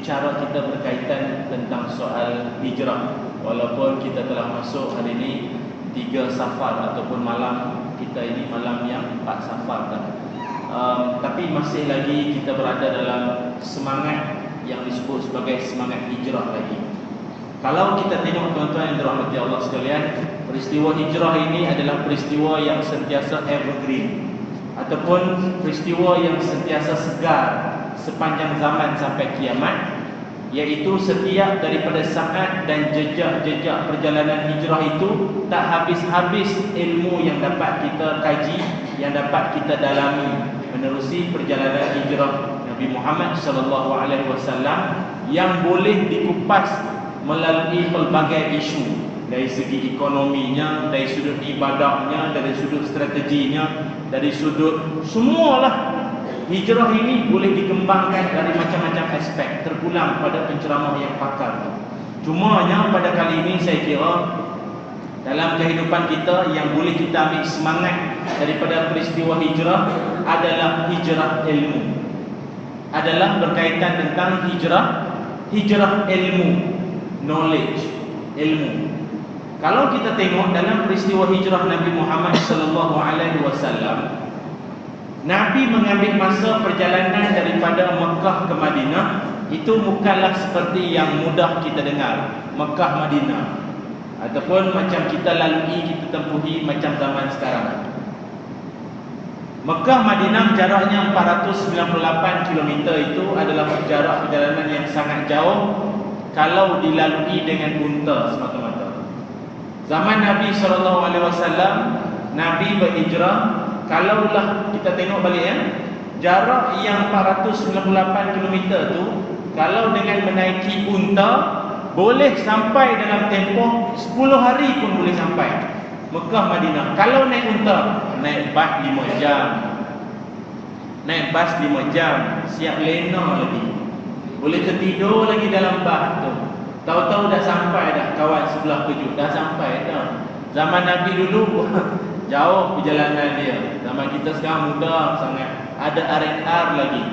bicara kita berkaitan tentang soal hijrah. Walaupun kita telah masuk hari ini 3 Safar ataupun malam kita ini malam yang 4 Safar kan. Tapi masih lagi kita berada dalam semangat yang disebut sebagai semangat hijrah lagi. Kalau kita tengok tuan-tuan yang dirahmati Allah sekalian, peristiwa hijrah ini adalah peristiwa yang sentiasa evergreen, ataupun peristiwa yang sentiasa segar sepanjang zaman sampai kiamat, iaitu setiap daripada saat dan jejak-jejak perjalanan hijrah itu tak habis-habis ilmu yang dapat kita kaji, yang dapat kita dalami menerusi perjalanan hijrah Nabi Muhammad SAW yang boleh dikupas melalui pelbagai isu, dari segi ekonominya, dari sudut ibadahnya, dari sudut strateginya, dari sudut semualah. Hijrah ini boleh dikembangkan dari macam-macam aspek, terpulang pada penceramah yang pakar. Cumanya pada kali ini saya kira dalam kehidupan kita yang boleh kita ambil semangat daripada peristiwa hijrah adalah hijrah ilmu. Adalah berkaitan tentang hijrah ilmu, knowledge, ilmu. Kalau kita tengok dalam peristiwa hijrah Nabi Muhammad SAW, Nabi mengambil masa perjalanan daripada Mekah ke Madinah itu bukanlah seperti yang mudah kita dengar, Mekah Madinah, ataupun macam kita lalui, kita tempuhi macam zaman sekarang. Mekah Madinah jaraknya 498 km, itu adalah jarak perjalanan yang sangat jauh kalau dilalui dengan unta semata-mata. Zaman Nabi SAW, Nabi berhijrah. Kalaulah kita tengok balik jarak yang 498 km tu, kalau dengan menaiki unta boleh sampai dalam tempoh 10 hari pun boleh sampai Mekah Madinah. Kalau naik unta, naik bas 5 jam. Naik bas 5 jam, siap lena lagi. Boleh tertidur lagi dalam bas tu. Tahu-tahu dah sampai dah, kawan sebelah kejut dah sampai dah. Zaman Nabi dulu jauh perjalanan dia. Zaman kita sekarang mudah sangat. Ada R&R lagi.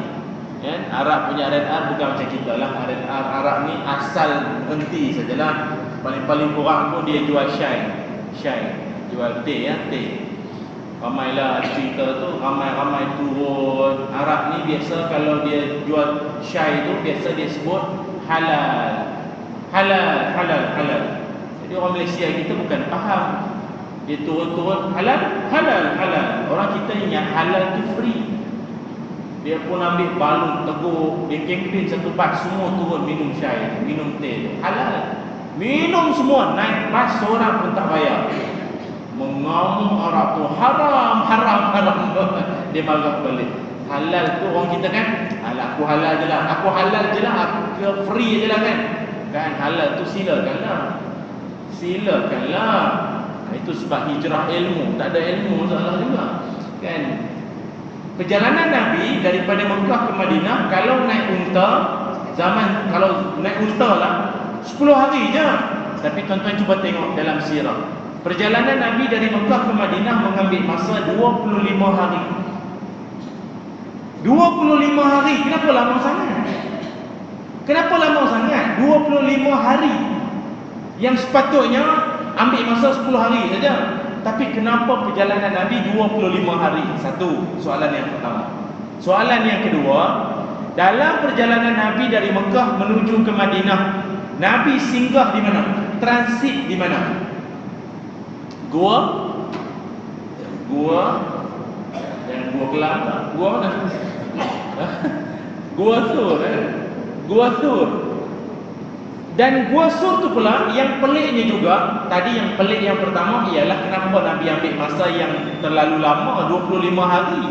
Arab punya R&R bukan macam kita lah. R&R Arab ni asal henti sajalah. Paling-paling kurang pun dia jual syai. Jual teh teh. Ramailah cerita tu, ramai-ramai turun. Arab ni biasa kalau dia jual syai tu biasa dia sebut halal. Jadi orang Malaysia kita bukan faham. Dia turun halal. Orang kita ingat halal tu free. Dia pun ambil balon teguh, dia kempen satu bas semua turun minum syai, minum teh. Halal. Minum semua, naik bas seorang pun tak bayar. Mengamuk Arab tu haram. Dia marah balik. Halal tu orang kita kan, aku halal je lah, aku free je lah kan. Kan halal tu silakanlah. Itu sebab hijrah ilmu. Tak ada ilmu masalah juga kan. Perjalanan Nabi daripada Mekah ke Madinah, kalau naik unta, kalau naik unta lah 10 hari je. Tapi tuan-tuan cuba tengok dalam sirah, perjalanan Nabi dari Mekah ke Madinah mengambil masa 25 hari. 25 hari. Kenapa lama sangat? 25 hari yang sepatutnya ambil masa 10 hari saja. Tapi kenapa perjalanan Nabi 25 hari? Satu, soalan yang pertama. Soalan yang kedua, dalam perjalanan Nabi dari Mekah menuju ke Madinah, Nabi singgah di mana? Transit di mana? Gua yang Gua Kelang, Gua mana? Gua Sur. Dan Gua Sur tu pula yang peliknya juga. Tadi yang pelik yang pertama ialah kenapa Nabi ambil masa yang terlalu lama, 25 hari.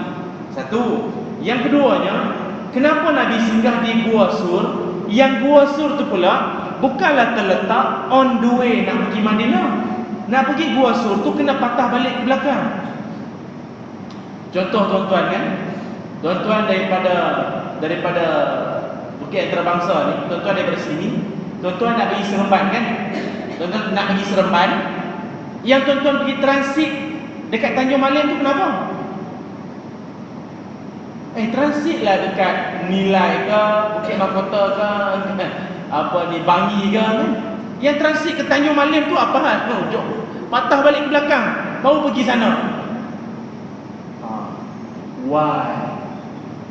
Satu. Yang keduanya, kenapa Nabi singgah di Gua Sur? Yang Gua Sur tu pula bukanlah terletak on the way nak pergi Madinah. Nak pergi Gua Sur tu kena patah balik ke belakang. Contoh tuan-tuan kan, tuan-tuan daripada Bukit Antarabangsa ni, tuan-tuan daripada sini, tuan-tuan nak pergi Seremban kan? Tuan-tuan nak pergi Seremban, yang tuan-tuan pergi transit dekat Tanjung Malim tu kenapa? Transitlah dekat Nilai ke, Bukit Mahkota ke, apa ni, Bangi ke kan? Yang transit ke Tanjung Malim tu apa hal? Jom patah balik ke belakang, baru pergi sana. Why?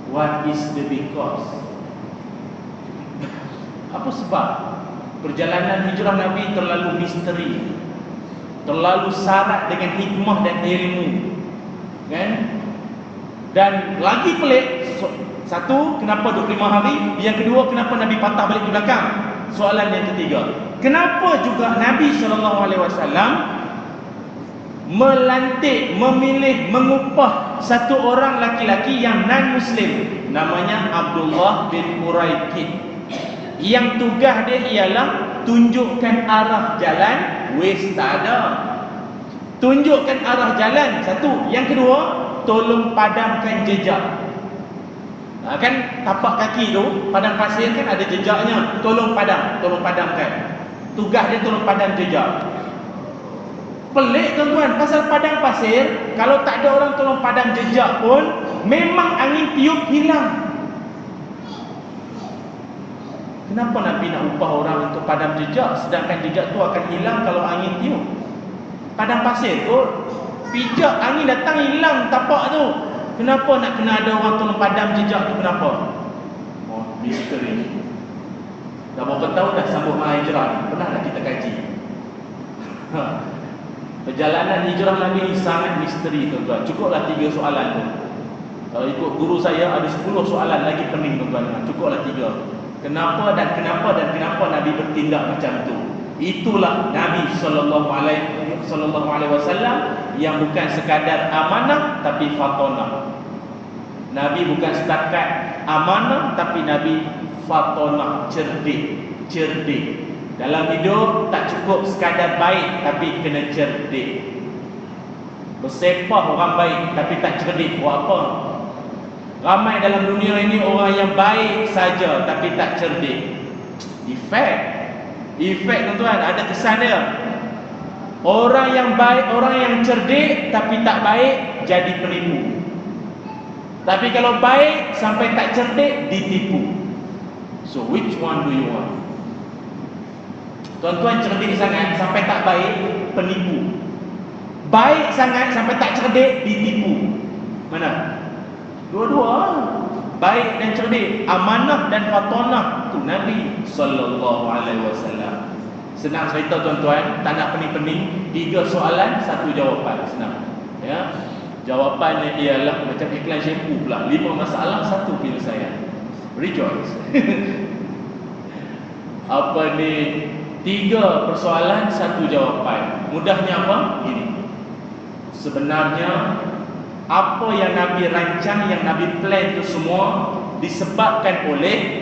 What is the because? Apa sebab? Perjalanan hijrah Nabi terlalu misteri, terlalu syarat dengan hikmah dan ilmu, kan? Dan lagi pelik, satu, kenapa 25 hari? Yang kedua, kenapa Nabi patah balik ke belakang? Soalan yang ketiga, kenapa juga Nabi SAW melantik, memilih, mengupah satu orang laki-laki yang non-Muslim, namanya Abdullah bin Uraikid, yang tugas dia ialah tunjukkan arah jalan? Wis tak ada. Tunjukkan arah jalan, satu. Yang kedua, tolong padamkan jejak. Kan tapak kaki tu, padang pasir kan ada jejaknya. Tolong padamkan. Tugas dia tolong padam jejak. Pelik tuan-tuan, pasal padang pasir, kalau tak ada orang tolong padam jejak pun, memang angin tiup hilang. Kenapa Nabi nak upah orang untuk padam jejak, sedangkan jejak tu akan hilang kalau angin tiup? Padang pasir tu, pijak angin datang hilang tapak tu. Kenapa nak kena ada orang tolong padam jejak tu, kenapa? Misteri. Dah berapa tahun dah sambung hijrah ni? Pernah dah kita kaji. Perjalanan hijrah Nabi ni sangat misteri tuan-tuan. Cukuplah 3 soalan tu. Kalau ikut guru saya ada 10 soalan lagi pening tuan-tuan. Cukuplah 3. Kenapa dan kenapa dan kenapa Nabi bertindak macam tu? Itulah Nabi sallallahu alaihi wasallam yang bukan sekadar amanah tapi fatonah. Nabi bukan setakat amanah tapi Nabi fatonah, cerdik. Dalam hidup tak cukup sekadar baik tapi kena cerdik. Bersepah orang baik tapi tak cerdik, buat apa? Ramai dalam dunia ini orang yang baik saja tapi tak cerdik. Efek tuan-tuan, ada kesan dia. Orang yang baik, orang yang cerdik tapi tak baik, jadi penipu. Tapi kalau baik sampai tak cerdik, ditipu. So which one do you want? Tuan-tuan cerdik sangat sampai tak baik, penipu. Baik sangat sampai tak cerdik, ditipu. Mana? Dua-dua. Baik dan cerdik, amanah dan fatonah, tu Nabi sallallahu alaihi wasallam. Senang cerita tuan-tuan, tak nak pening-pening. 3 soalan, 1 jawapan. Senang. Ya. Jawapannya ialah macam iklan shampoo pula. 5 masalah, 1 penyelesaian. Rejoice. Apa ni? 3 persoalan, 1 jawapan. Mudahnya apa? Ini. Sebenarnya apa yang Nabi rancang, yang Nabi plan itu semua disebabkan oleh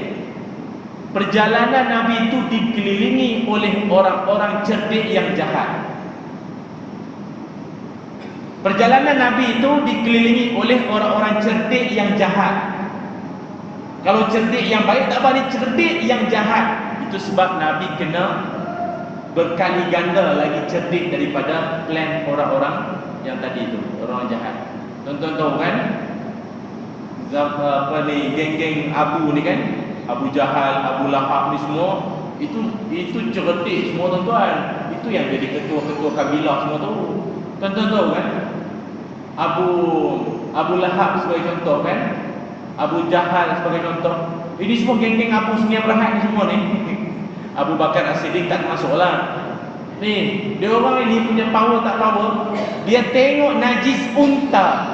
perjalanan Nabi itu dikelilingi oleh orang-orang cerdik yang jahat. Perjalanan Nabi itu dikelilingi oleh orang-orang cerdik yang jahat. Kalau cerdik yang baik tak balik, cerdik yang jahat. Itu sebab Nabi kena berkali ganda lagi cerdik daripada plan orang-orang yang tadi itu, orang jahat. Tuan-tuan tahu kan, apa ni, geng-geng Abu ni kan, Abu Jahal, Abu Lahab ni semua, itu cerdik semua tuan-tuan. Itu yang jadi ketua-ketua kabilah semua tu. Tuan-tuan tahu kan, Abu Lahab sebagai contoh kan, Abu Jahal sebagai contoh. Ini semua geng-geng Abu Sufyan Berahat ni semua ni. Abu Bakar As-Siddiq tak masuklah. Ni, dia orang ini punya power tak power. Dia tengok najis unta.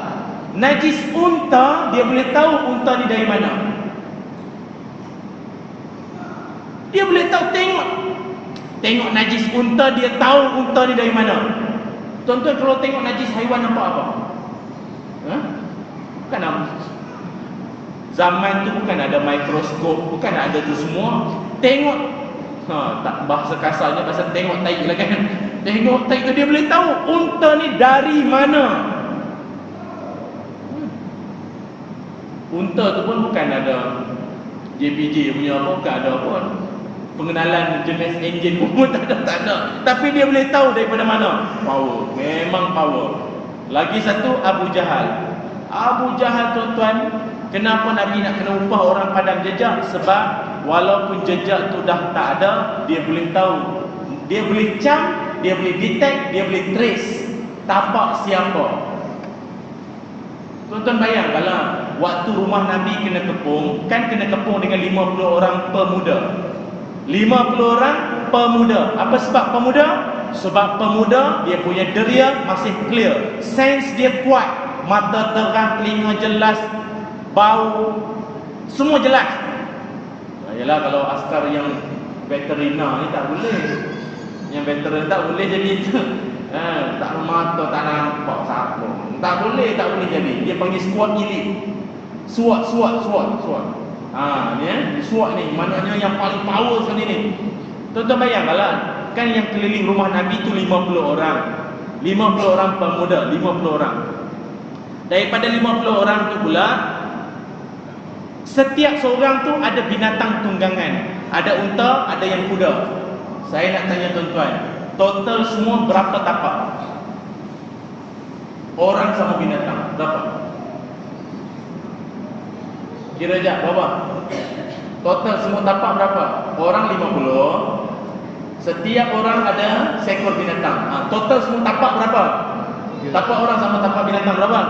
Najis unta, dia boleh tahu unta ni dari mana. Dia boleh tahu, tengok najis unta, dia tahu unta ni dari mana. Tuan-tuan kalau tengok najis haiwan nampak apa? Bukan apa. Zaman tu bukan ada mikroskop, bukan ada tu semua. Tengok, tak bahasa kasarnya, bahasa tengok tai lah kan. Tengok tai tu dia boleh tahu unta ni dari mana. Unta tu pun bukan ada JPJ punya apa, bukan ada pun pengenalan jenis enjin pun tak ada. Tapi dia boleh tahu daripada mana. Power, memang power. Lagi satu, Abu Jahal. Abu Jahal tuan-tuan, Kenapa Nabi nak kena upah orang padang jejak? Sebab walaupun jejak tu dah tak ada, dia boleh tahu, dia boleh cam, dia boleh detect, dia boleh trace tapak siapa. Tuan-tuan bayang kalau waktu rumah Nabi kena kepung, kan kena kepung dengan 50 orang pemuda. 50 orang pemuda. Apa sebab pemuda? Sebab pemuda dia punya deria masih clear, sense dia kuat, mata terang, telinga jelas, bau semua jelas. Yalah, kalau askar yang veterina ni tak boleh. Yang veteran tak boleh jadi itu. Tak mata tak nampak siapa. Tak boleh jadi. Dia panggil squad elite. SWAT. Ni SWAT ni maknanya yang paling power sekali ni. Tuan-tuan bayangkanlah, kan yang keliling rumah Nabi tu 50 orang. 50 orang pemuda, 50 orang. Daripada 50 orang tu pula, setiap seorang tu ada binatang tunggangan. Ada unta, ada yang kuda. Saya nak tanya tuan-tuan, total semua berapa tapak? Orang sama binatang berapa? Kira jap berapa? Total semua tapak berapa? Orang 50. Setiap orang ada seekor binatang. Total semua tapak berapa? Tapak orang sama tapak binatang berapa?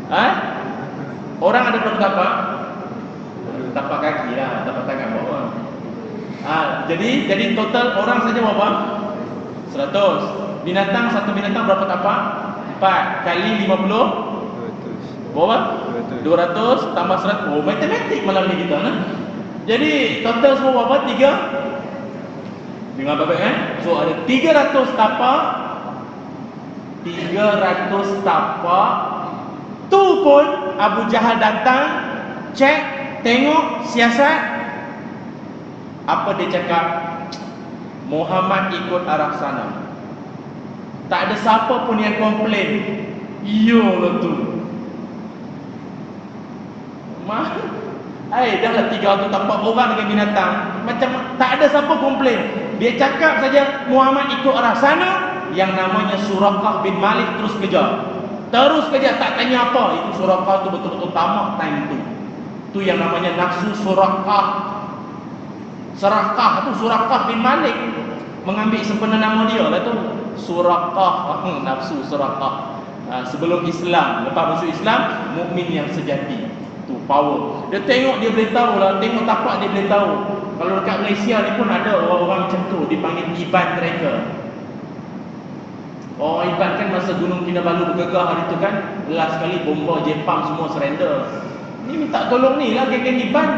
3. Orang ada berapa tapak? Tapak kaki lah, tapak tangan bawah. Jadi total orang saja berapa? 100. Binatang, satu binatang berapa tapak? 4 kali 50 berapa? 200 tambah 100. Oh, matematik malam ni kita nah. Jadi total semua berapa? 3. Dengar baik-baik So ada 300 tapak. 300 tapak. Tu pun Abu Jahal datang, cek, tengok, siasat. Apa dia cakap? Muhammad ikut arah sana. Tak ada siapa pun yang komplain. Iyalah tu. Dah lah 300 tapak orang dengan binatang. Macam tak ada siapa komplain. Dia cakap saja Muhammad ikut arah sana. Yang namanya Suraqah bin Malik terus kejar. Tak tanya apa. Itu Suraqah tu betul-betul tamak time tu. Tu yang namanya nafsu Suraqah. Suraqah bin Malik mengambil sempena nama dia lah tu. Suraqah, nafsu Suraqah. Sebelum Islam, lepas masuk Islam, mukmin yang sejati. Tu power. Dia tengok, dia boleh tahu lah. Tengok tapak dia boleh tahu. Kalau dekat Malaysia ni pun ada orang-orang macam tu, dipanggil Iban Tracker. Iban kan masa Gunung Kinabalu bergegar hari tu kan, last sekali bomba Jepang semua surrender. Ni minta tolong ni lah geng-geng Iban.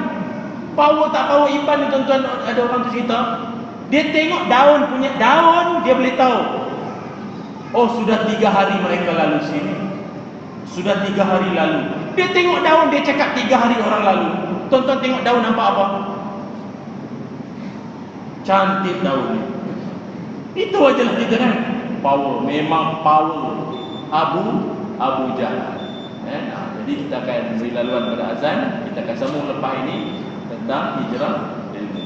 Power tak power Iban ni tuan-tuan, ada orang tu cerita. Dia tengok daun, dia boleh tahu. Sudah 3 hari mereka lalu sini. Sudah 3 hari lalu. Dia tengok daun, dia cakap 3 hari orang lalu. Tuan-tuan tengok daun nampak apa? Cantik daun ni. Itu ajalah kita kan. Power, memang power. Abu Jahal. Jadi kita akan beri laluan pada azan. Kita akan sambung lepas ini tentang hijrah ilmu.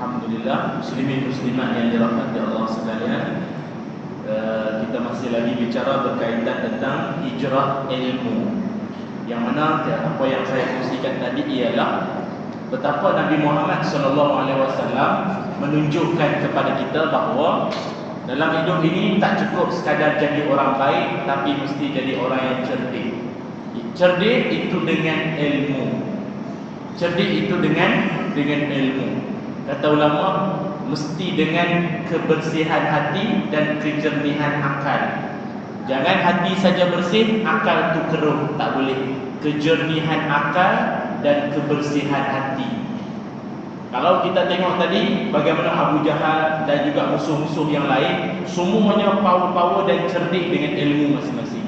Alhamdulillah, muslimin muslimat yang dirahmati Allah sekalian, kita masih lagi bicara berkaitan tentang hijrah ilmu. Yang mana apa yang saya kongsikan tadi ialah betapa Nabi Muhammad SAW menunjukkan kepada kita bahawa dalam hidup ini tak cukup sekadar jadi orang baik, tapi mesti jadi orang yang cerdik. Cerdik itu dengan ilmu. Cerdik itu dengan ilmu. Kata ulama, mesti dengan kebersihan hati dan kejernihan akal. Jangan hati saja bersih, akal tu keruh, tak boleh. Kejernihan akal dan kebersihan hati. Kalau kita tengok tadi bagaimana Abu Jahal dan juga musuh-musuh yang lain, semuanya power-power dan cerdik dengan ilmu masing-masing.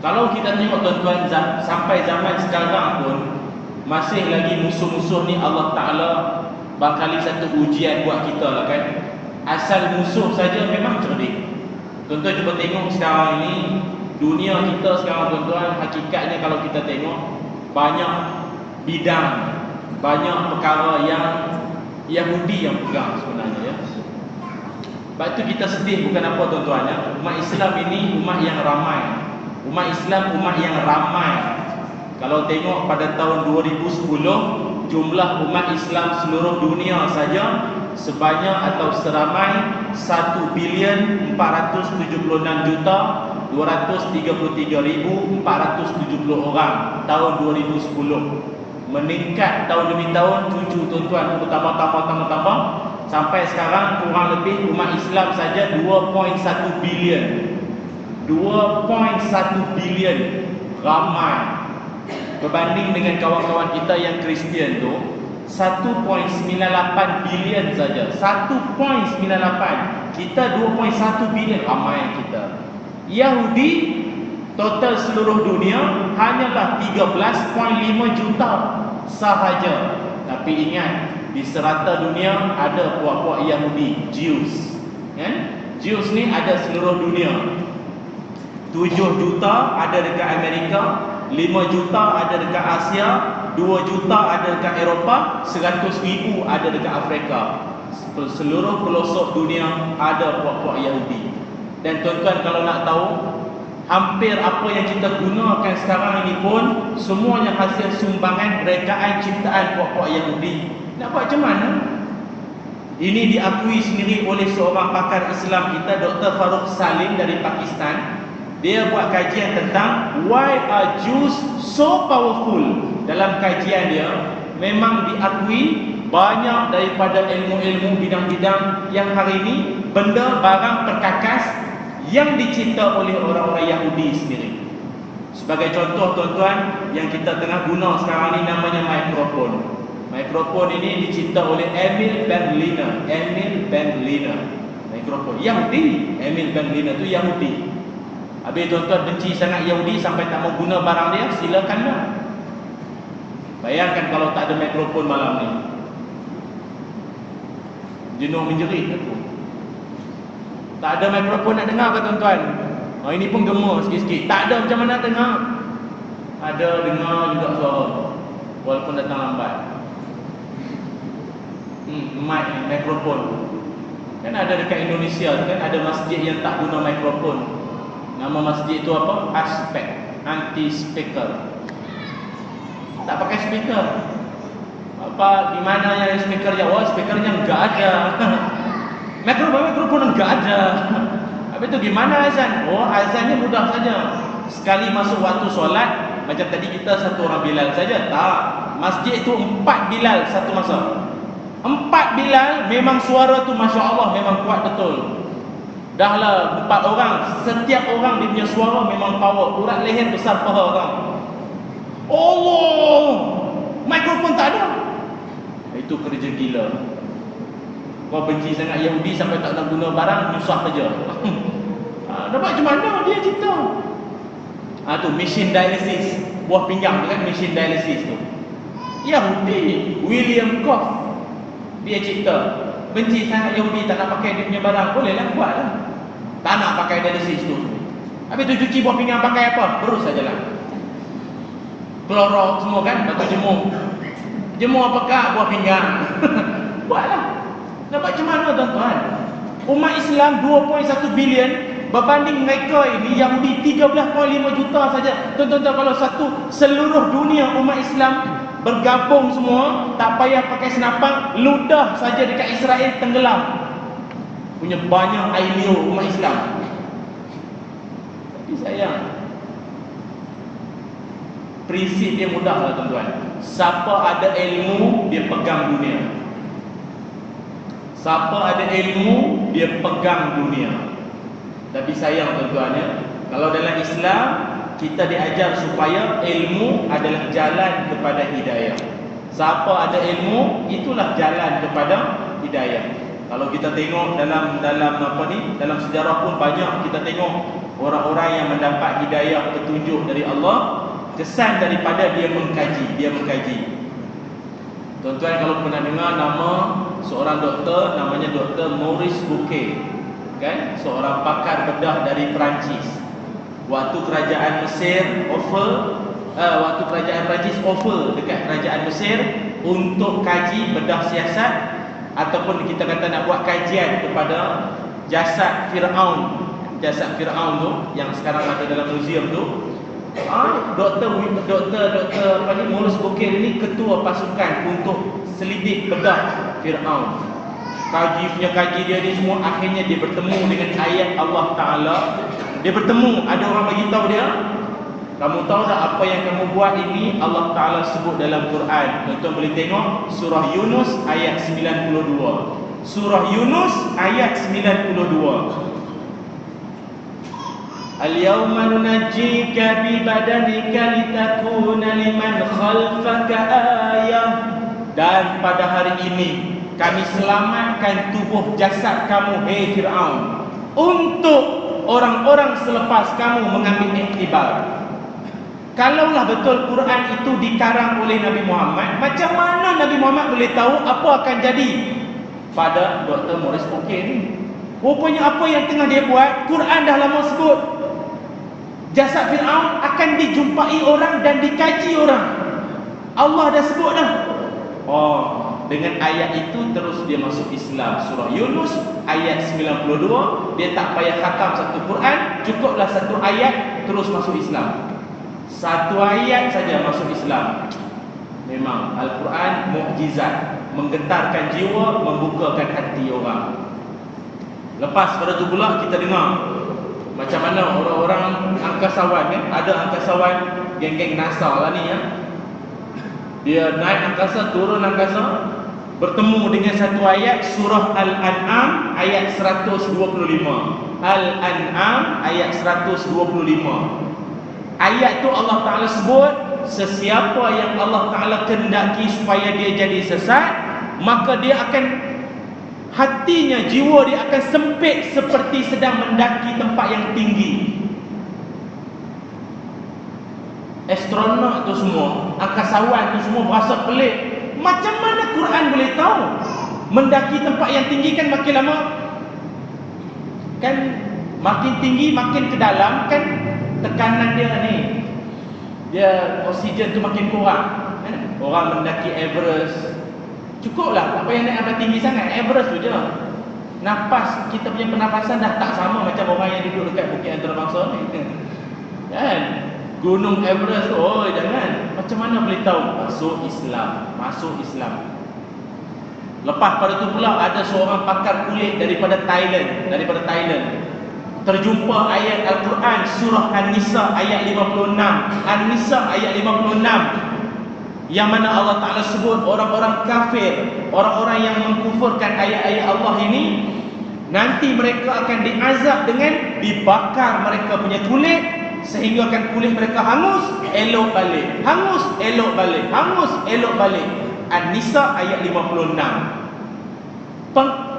Kalau kita tengok tuan-tuan, sampai zaman sekarang pun masih lagi musuh-musuh ni Allah Ta'ala barangkali satu ujian buat kita lah kan. Asal musuh saja memang cerdik. Tuan-tuan cuba tengok sekarang ini dunia kita sekarang tuan-tuan, hakikatnya kalau kita tengok banyak bidang, banyak perkara yang Yahudi yang pegang sebenarnya ya. Sebab itu kita sedih bukan apa tuan-tuan ya. Umat Islam ini umat yang ramai. Umat Islam umat yang ramai. Kalau tengok pada tahun 2010, jumlah umat Islam seluruh dunia saja sebanyak atau seramai 1,476,233,470 orang tahun 2010. Meningkat tahun demi tahun, tujuh tuan-tuan, tambah sampai sekarang kurang lebih umat Islam saja 2.1 bilion. 2.1 bilion ramai. Berbanding dengan kawan-kawan kita yang Kristian tu 1.98 bilion saja. 1.98. Kita 2.1 bilion ramai kita. Yahudi total seluruh dunia hanyalah 13.5 juta sahaja. Tapi ingat, di serata dunia ada puak-puak Yahudi, Jews. Kan? Jews ni ada seluruh dunia. 7 juta ada dekat Amerika, 5 juta ada dekat Asia, 2 juta ada dekat Eropah, 100,000 ada dekat Afrika. Seluruh pelosok dunia ada puak-puak Yahudi. Dan tuan-tuan kalau nak tahu, hampir apa yang kita gunakan sekarang ini pun semuanya hasil sumbangan rekaan ciptaan puak-puak Yahudi. Nak buat macam mana? Ini diakui sendiri oleh seorang pakar Islam kita, Dr. Farouk Salim dari Pakistan. Dia buat kajian tentang why are Jews so powerful. Dalam kajian dia memang diakui banyak daripada ilmu-ilmu bidang-bidang yang hari ini benda barang perkakas yang dicipta oleh orang-orang Yahudi sendiri. Sebagai contoh tuan-tuan, yang kita tengah guna sekarang ni namanya mikrofon. Mikrofon ini dicipta oleh Emil Berliner. Emil Berliner. Mikrofon Yahudi. Emil Berliner tu Yahudi. Habis tuan-tuan benci sangat Yahudi sampai tak mau guna barang dia, silakanlah. Bayangkan kalau tak ada mikrofon malam ni, jenuh menjerit aku. Tak ada mikrofon nak dengar ke tuan-tuan? Oh, ini pun gemar sikit-sikit. Tak ada macam mana dengar? Ada dengar juga suara, walaupun datang lambat. Mikrofon. Kan ada dekat Indonesia kan ada masjid yang tak guna mikrofon. Nama masjid itu apa? Aspek, anti-speaker. Tak pakai speaker. Apa, di mana yang speakernya? Oh, speakernya enggak ada. Mikrofon enggak ada. Habis itu gimana azan? Oh, azannya mudah saja. Sekali masuk waktu solat, macam tadi kita satu orang Bilal saja. Tak. Masjid itu 4 Bilal satu masa. 4 Bilal memang suara tu Masya Allah memang kuat betul. Dahlah 4 orang, setiap orang dia punya suara memang power. Urat leher besar paha orang. Allah, mikrofon tak ada. Itu kerja gila. Kau benci sangat Yahudi sampai tak nak guna barang, nyusah saja. Dapat macam mana dia cipta? Tu machine dialysis. Buah pinggang tu kan, machine dialysis tu. Yahudi, William Koch, dia cipta. Benci sangat Yahudi, tak nak pakai dia punya barang, bolehlah buatlah. Tak nak pakai dialysis tu. Habis tu cuci buah pinggang pakai apa? Berus sajalah. Clorox semua kan, batu jemur. Jemur apakah? Buah pinggang. Buatlah. Nampak macam mana tuan-tuan? Umat Islam 2.1 bilion, berbanding mereka ini Yahudi 13.5 juta saja. Tuan-tuan, kalau seluruh dunia umat Islam bergabung semua, tak payah pakai senapang, ludah saja dekat Israel tenggelam. Punya banyak air liur umat Islam. Tapi sayang, prinsip dia mudah lah tuan-tuan. Siapa ada ilmu, dia pegang dunia. Siapa ada ilmu, dia pegang dunia. Tapi sayang tuan-tuan ya, kalau dalam Islam kita diajar supaya ilmu adalah jalan kepada hidayah. Siapa ada ilmu, itulah jalan kepada hidayah. Kalau kita tengok dalam dalam sejarah pun banyak kita tengok orang-orang yang mendapat hidayah petunjuk dari Allah, kesan daripada dia mengkaji. Tuan-tuan kalau pernah dengar nama seorang doktor, namanya Dr. Maurice Bucaille, kan? Seorang pakar bedah dari Perancis. Waktu kerajaan Mesir waktu kerajaan Perancis offer dekat kerajaan Mesir untuk kaji bedah siasat, ataupun kita kata nak buat kajian kepada jasad Firaun tu yang sekarang ada dalam muzium tu. Doktor Maurice Bucaille ini ketua pasukan untuk selidik bedah Firaun. Kaji dia ni semua, akhirnya dia bertemu dengan ayat Allah Ta'ala. Dia bertemu, ada orang bagi tahu dia, kamu tahu tak apa yang kamu buat ini Allah Ta'ala sebut dalam Quran. Tuan-tuan boleh tengok surah Yunus ayat 92. Surah Yunus ayat 92. Al-yawma nunajjika bi badanika litakuna liman khalfaka ayah. Dan pada hari ini kami selamatkan tubuh jasad kamu, hei Fir'aun, untuk orang-orang selepas kamu mengambil iktibar. Kalaulah betul Quran itu dikarang oleh Nabi Muhammad, macam mana Nabi Muhammad boleh tahu apa akan jadi pada Dr. Maurice Bucaille ni? Rupanya apa yang tengah dia buat, Quran dah lama sebut. Jasad Fir'aun akan dijumpai orang dan dikaji orang. Allah dah sebut dah. Dengan ayat itu terus dia masuk Islam. Surah Yunus ayat 92. Dia tak payah khatam satu Quran, cukuplah satu ayat terus masuk Islam. Satu ayat saja masuk Islam. Memang Al-Quran mukjizat, menggetarkan jiwa, membukakan hati orang. Lepas pada tu pula kita dengar macam mana orang-orang angkasawan kan? Ada angkasawan geng-geng NASA lah ni ya. Dia naik angkasa, turun angkasa, bertemu dengan satu ayat surah Al-An'am ayat 125. Al-An'am ayat 125. Ayat tu Allah Ta'ala sebut, sesiapa yang Allah Ta'ala kehendaki supaya dia jadi sesat, maka dia akan, hatinya, jiwa dia akan sempit seperti sedang mendaki tempat yang tinggi. Astronaut tu semua, angkasawan tu semua berasa pelik. Macam mana Quran boleh tahu? Mendaki tempat yang tinggi kan makin lama, kan makin tinggi makin ke dalam kan tekanan dia ni, dia oksigen tu makin kurang kan? Orang mendaki Everest, cukuplah, tak payah naik sampai tinggi sangat, Everest tu je. Nafas, kita punya pernafasan dah tak sama macam orang yang duduk dekat Bukit Antarabangsa ni kan? Gunung Everest tu, jangan. Macam mana boleh tahu? Masuk Islam. Lepas pada tu pula ada seorang pakar kulit daripada Thailand, terjumpa ayat Al-Quran surah An-Nisa ayat 56. An-Nisa ayat 56, yang mana Allah Ta'ala sebut orang-orang kafir, orang-orang yang mengkufurkan ayat-ayat Allah ini, nanti mereka akan diazab dengan dibakar mereka punya kulit, sehingga akan kulit mereka hangus, elok balik, hangus, elok balik, hangus, elok balik. An-Nisa ayat 56.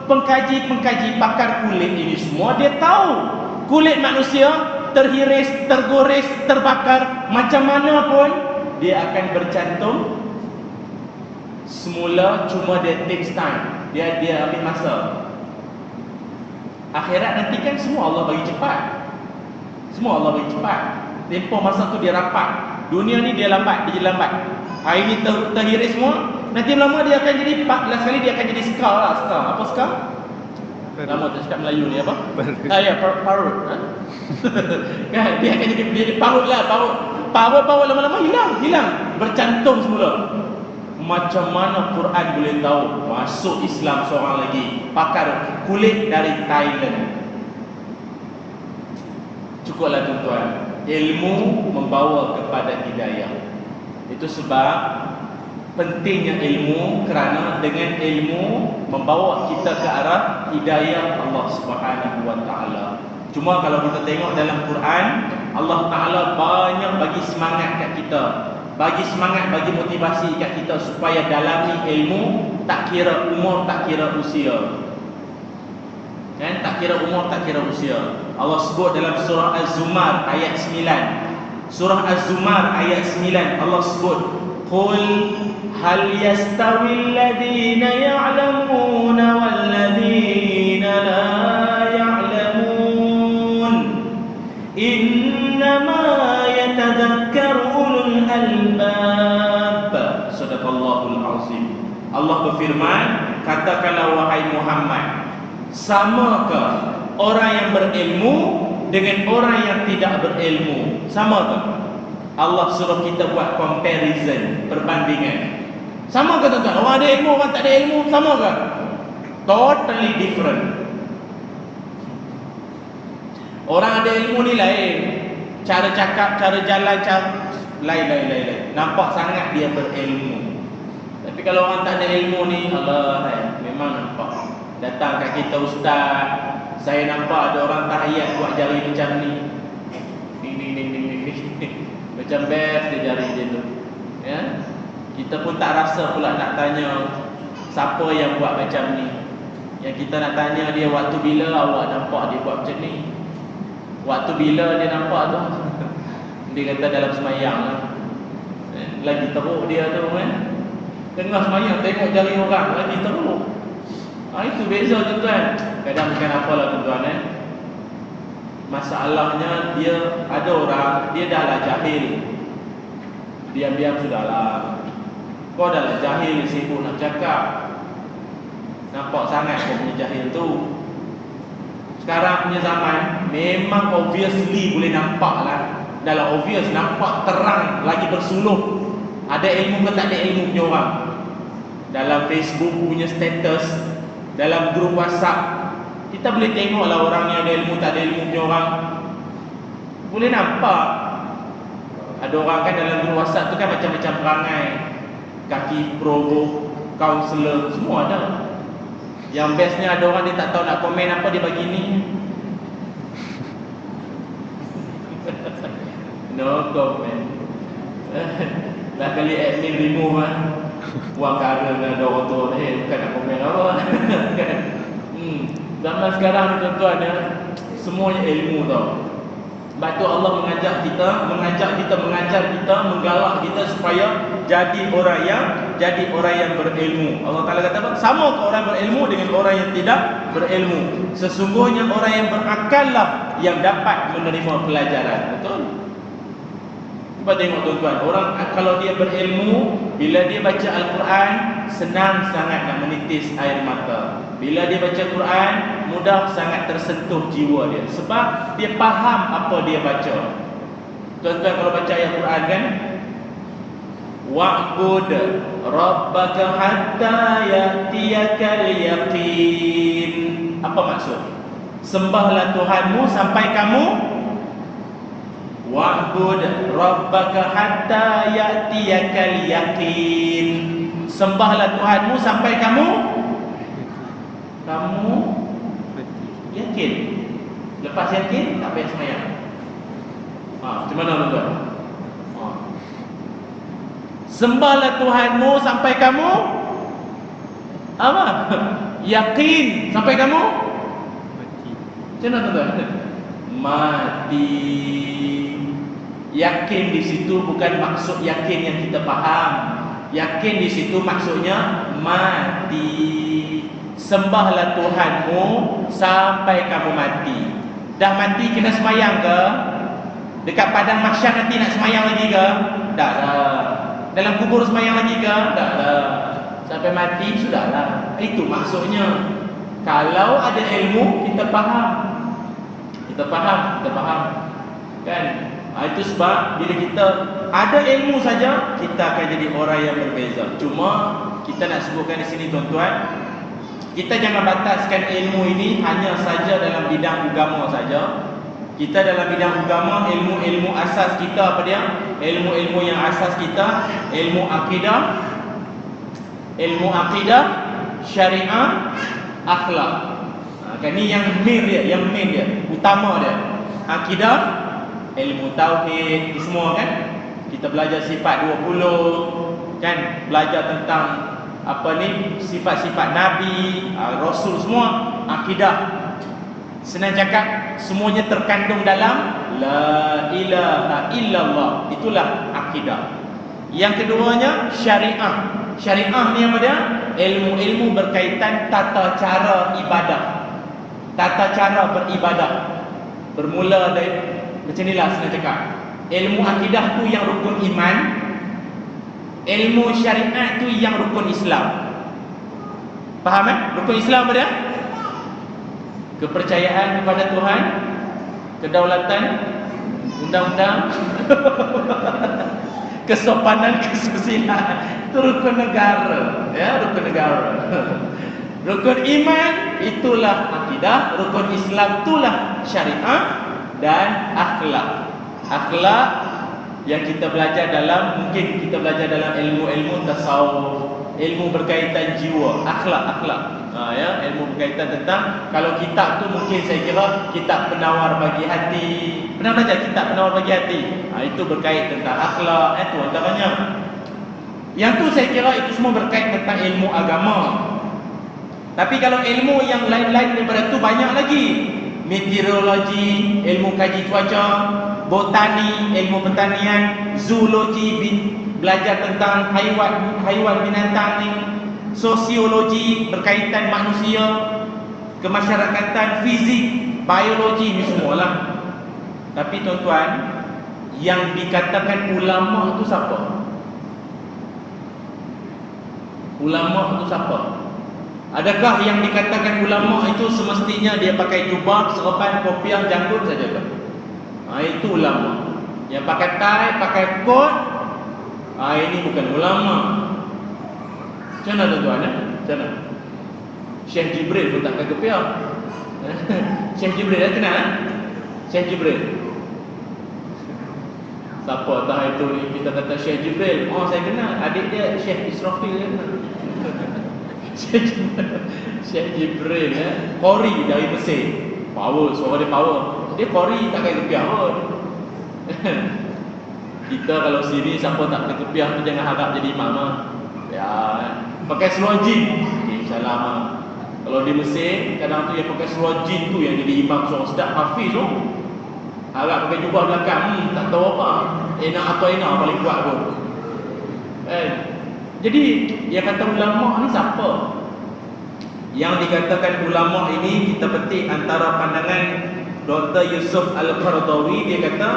Pengkaji-pengkaji pakar kulit ini semua dia tahu kulit manusia terhiris, tergores, terbakar macam mana pun dia akan bercantum semula, cuma dia takes time, dia ambil masa. Akhirat nanti kan semua Allah bagi cepat, semua Allah bagi cepat. Tempoh masa tu dia rapat. Dunia ni dia lambat, dia jadi lambat. Hari ni terhiris semua, nanti lama dia akan jadi 14 kali dia akan jadi scar lah. Scar. Apa scar? Lama tak cakap Melayu ni apa? Ya, parut. Kan dia akan jadi parut lah, parut lama-lama hilang, bercantum semula. Macam mana Quran boleh tahu? Masuk Islam seorang lagi, pakar kulit dari Thailand. Cukuplah tuan-tuan, ilmu membawa kepada hidayah. Itu sebab pentingnya ilmu, kerana dengan ilmu membawa kita ke arah hidayah Allah Subhanahu wa taala. Cuma kalau kita tengok dalam Quran, Allah Taala banyak bagi semangat kat kita, bagi semangat, bagi motivasi kat kita supaya dalami ilmu, tak kira umur, tak kira usia. Kan, tak kira umur, tak kira usia. Allah sebut dalam surah Az-Zumar ayat 9. Surah Az-Zumar ayat 9 Allah sebut, "Qul hal yastawi alladhina ya'lamuna wal ladhina la ya'lamun innama yatadhakkaru ulul albab." Sadaqallahul azim. Allah berfirman, katakanlah wahai Muhammad, samakah orang yang berilmu dengan orang yang tidak berilmu? Samakah? Allah suruh kita buat comparison, perbandingan. Sama ke tuan-tuan? Orang ada ilmu, orang tak ada ilmu, sama ke? Totally different. Orang ada ilmu ni lain, cara cakap, cara jalan, lain. Nampak sangat dia berilmu. Tapi kalau orang tak ada ilmu ni, Allah, memang nampak. Datang kat kita, ustaz, saya nampak ada orang tahiyat buat jari macam ni. Macam best dia jari dia tu. Ya? Kita pun tak rasa pula nak tanya siapa yang buat macam ni. Yang kita nak tanya dia, waktu bila awak nampak dia buat macam ni? Waktu bila dia nampak tu? Dia kata dalam semayang lah. Lagi teruk dia tu kan. Tengah semayang tengok jari orang, lagi teruk. Itu beza tuan-tuan. Kadang bukan apalah tuan-tuan masalahnya dia ada orang, dia dah lah jahil. Diam-diam sudahlah. Kau dah lah jahil, sibuk nak cakap. Nampak sangat kau punya jahil tu. Sekarang punya zaman memang obviously boleh nampak lah. Dalam obvious, nampak terang, lagi bersuluh. Ada ilmu ke tak ada ilmu punya orang. Dalam Facebook punya status, dalam grup WhatsApp, kita boleh tengoklah orang yang ada ilmu, tak ada ilmu punya orang. Boleh nampak. Ada orang kan dalam grup WhatsApp tu kan macam-macam perangai. Kaki provoke, kaunselor, semua ada. Yang bestnya ada orang dia tak tahu nak komen apa, dia bagi ni. No comment. Dah kali admin remove kan. Buang kara dengan ada orang tu, bukan nak komen apa. Zaman sekarang ni tuan-tuan ya, semuanya ilmu tau. Sebab tu Allah mengajar kita, mengajar kita, menggalak kita supaya jadi orang yang berilmu. Allah Taala kata apa? Sama ke orang berilmu dengan orang yang tidak berilmu. Sesungguhnya orang yang berakal lah yang dapat menerima pelajaran. Betul? Cuba tengok tuan-tuan, orang kalau dia berilmu, bila dia baca Al-Quran, senang sangat nak menitis air mata. Bila dia baca Quran, mudah sangat tersentuh jiwa dia, sebab dia faham apa dia baca. Tuan-tuan kalau baca ayat Quran kan, wa'bud rabbaka hatta ya'tiyakal yaqin. Apa maksud? Sembahlah Tuhanmu sampai kamu, wa'bud rabbaka hatta ya'tiyakal yaqin. Sembahlah Tuhanmu sampai kamu yakin. Lepas yakin tak payah sembahyang. Macam mana tuan-tuan? Sembahlah Tuhanmu sampai kamu apa? Yakin sampai kamu Mati. macam mana tuan? Mati. Yakin di situ bukan maksud yakin yang kita faham. Yakin di situ maksudnya mati. Sembahlah Tuhanmu sampai kamu mati. Dah mati kena semayang ke? Dekat padang mahsyar nanti nak semayang lagi ke? Tak lah. Dalam kubur semayang lagi ke? Tak lah. Sampai mati sudahlah. Itu maksudnya. Kalau ada ilmu kita faham. Kita faham kan? Itu sebab bila kita ada ilmu saja, kita akan jadi orang yang berbeza. Cuma kita nak sebutkan di sini tuan-tuan, kita jangan bataskan ilmu ini hanya saja dalam bidang agama saja. Kita dalam bidang agama, ilmu-ilmu asas kita apa dia? Ilmu-ilmu yang asas kita, ilmu akidah, syariah, akhlak. Kan ni yang main dia, utama dia. Akidah, ilmu tauhid, ni semua kan. Kita belajar sifat 20 kan, belajar tentang apa ni, sifat-sifat Nabi, Rasul, semua akidah. Senang cakap, semuanya terkandung dalam la ilaha illallah. Itulah akidah. Yang keduanya syariah. Syariah ni apa dia? Ilmu-ilmu berkaitan tata cara ibadah, tata cara beribadah. Bermula dari macam inilah senang cakap. Ilmu akidah tu yang rukun iman, ilmu syariat tu yang rukun Islam. Faham Rukun Islam apa dia? Kepercayaan kepada Tuhan, kedaulatan, undang-undang, kesopanan, kesusilaan. Itu rukun negara, ya, rukun negara. Rukun iman itulah akidah, rukun Islam itulah syariah, dan akhlak. Akhlak yang kita belajar dalam, mungkin kita belajar dalam ilmu-ilmu tasawuf, ilmu berkaitan jiwa, akhlak. Ya, ilmu berkaitan tentang, kalau kitab tu mungkin saya kira kitab penawar bagi hati. Pernah belajar kitab penawar bagi hati? Itu berkait tentang akhlak, itu antaranya. Yang tu saya kira itu semua berkait tentang ilmu agama. Tapi kalau ilmu yang lain-lain daripada tu banyak lagi. Meteorologi, ilmu kaji cuaca, botani, ilmu pertanian, zoologi, belajar tentang haiwan binatang ni, sosiologi berkaitan manusia, kemasyarakatan, fizik, biologi, ni semualah. Tapi tuan-tuan, yang dikatakan ulama tu siapa? Ulama tu siapa? Adakah yang dikatakan ulama itu semestinya dia pakai jubah, serban, kopiah, janggut saja ke? Itu ulama. Yang pakai tie, pakai kot, ini bukan ulama. Macam mana tuan-tuan? Macam mana? Syekh Jibril pun tak pakai kopiah. Syekh Jibril dah kenal? Syekh Jibril. Siapa tahu itu kita kata Syekh Jibril? Oh, saya kenal. Adik dia Syekh Israfil kan? Syekh Jibril Qori dari Mesir. Power, suara dia power. Dia Qori tak pakai kopiah pun. Kita kalau sini siapa tak pakai kopiah tu jangan harap jadi imam lah. Ya, pakai seluar jin, insyaAllah. Kalau di Mesir kadang tu yang pakai seluar jin tu yang jadi imam suara sedap, hafiz tu. Harap pakai jubah belakang, tak tahu apa. Enak atau enak paling kuat pun. Jadi yang kata ulama ni siapa? Yang dikatakan ulama ini kita petik antara pandangan Dr. Yusuf Al-Qaradawi. Dia kata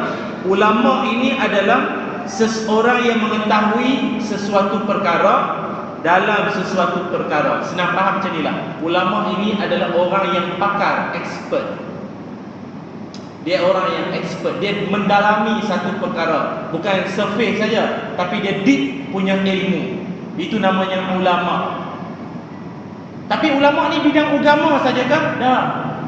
ulama ini adalah seseorang yang mengetahui sesuatu perkara dalam sesuatu perkara. Senang faham macam inilah. Ulama ini adalah orang yang pakar, expert. Dia orang yang expert. Dia mendalami satu perkara, bukan survey saja, tapi dia deep punya ilmu. Itu namanya ulama. Tapi ulama ni bidang agama saja kan? Dah.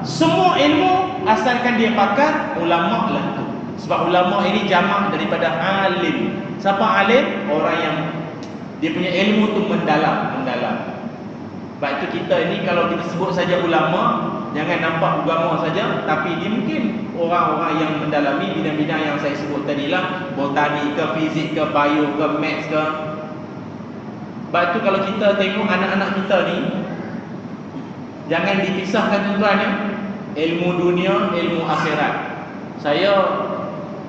Semua ilmu asalkan dia pakar, ulama lah tu. Sebab ulama ini jamak daripada alim. Siapa alim? Orang yang dia punya ilmu tu mendalam. Sebab itu kita ini kalau kita sebut saja ulama, jangan nampak agama saja, tapi dia mungkin orang-orang yang mendalami bidang-bidang yang saya sebut tadi lah, botani ke, fizik ke, bio ke, maths ke, Sebab tu kalau kita tengok anak-anak kita ni, jangan dipisahkan tuan-tuan ya. Ilmu dunia, ilmu akhirat. Saya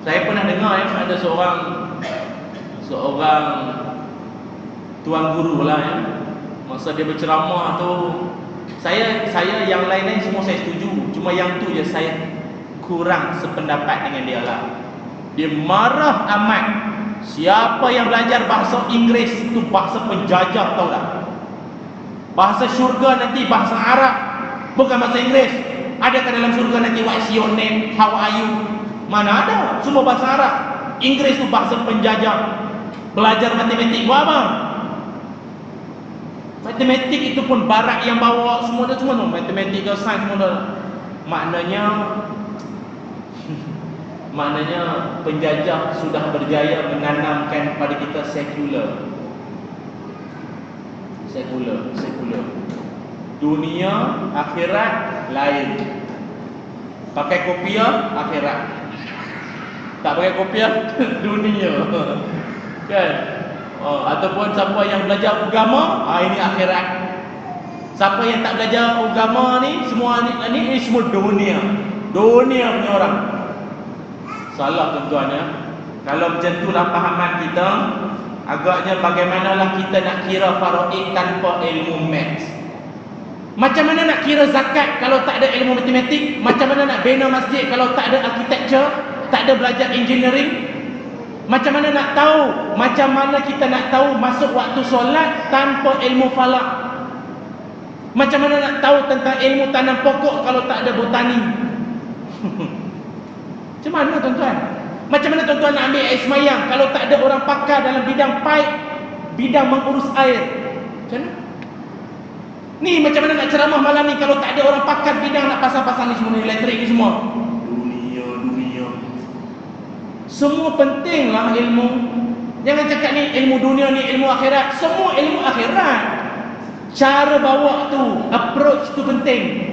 pernah dengar ya, ada seorang tuan guru lah ya. Masa dia berceramah tu, saya yang lain-lain semua saya setuju. Cuma yang tu je saya kurang sependapat dengan dia lah. Dia marah amat. Siapa yang belajar bahasa Inggeris itu bahasa penjajah, tahu tak? Bahasa syurga nanti bahasa Arab, bukan bahasa Inggeris. Adakah dalam syurga nanti what's your name, how are you? Mana ada, semua bahasa Arab. Inggeris itu bahasa penjajah. Belajar matematik buat apa? Matematik itu pun barat yang bawa semua tu, matematik ke sains semua tu. Maknanya penjajah sudah berjaya menanamkan pada kita sekular. Dunia akhirat lain. Pakai kopiah akhirat, tak pakai kopiah dunia. Kan? Ataupun siapa yang belajar agama, ini akhirat. Siapa yang tak belajar agama ni, semua ni semua dunia punya orang. Salah tuan-tuan ya. Kalau macam itulah pahaman kita, agaknya bagaimanalah kita nak kira faraid tanpa ilmu maths. Macam mana nak kira zakat kalau tak ada ilmu matematik? Macam mana nak bina masjid kalau tak ada architecture, tak ada belajar engineering? Macam mana nak tahu? Macam mana kita nak tahu masuk waktu solat tanpa ilmu falak? Macam mana nak tahu tentang ilmu tanam pokok kalau tak ada botani? Macam mana tuan-tuan? Macam mana tuan-tuan nak ambil air semayang kalau tak ada orang pakar dalam bidang pipe, bidang mengurus air? Macam mana? Ni macam mana nak ceramah malam ni kalau tak ada orang pakar bidang nak pasang-pasang ni semua, elektrik ni semua? Dunia. Semua pentinglah ilmu. Jangan cakap ni ilmu dunia, ni ilmu akhirat. Semua ilmu akhirat. Cara bawa tu, approach tu penting.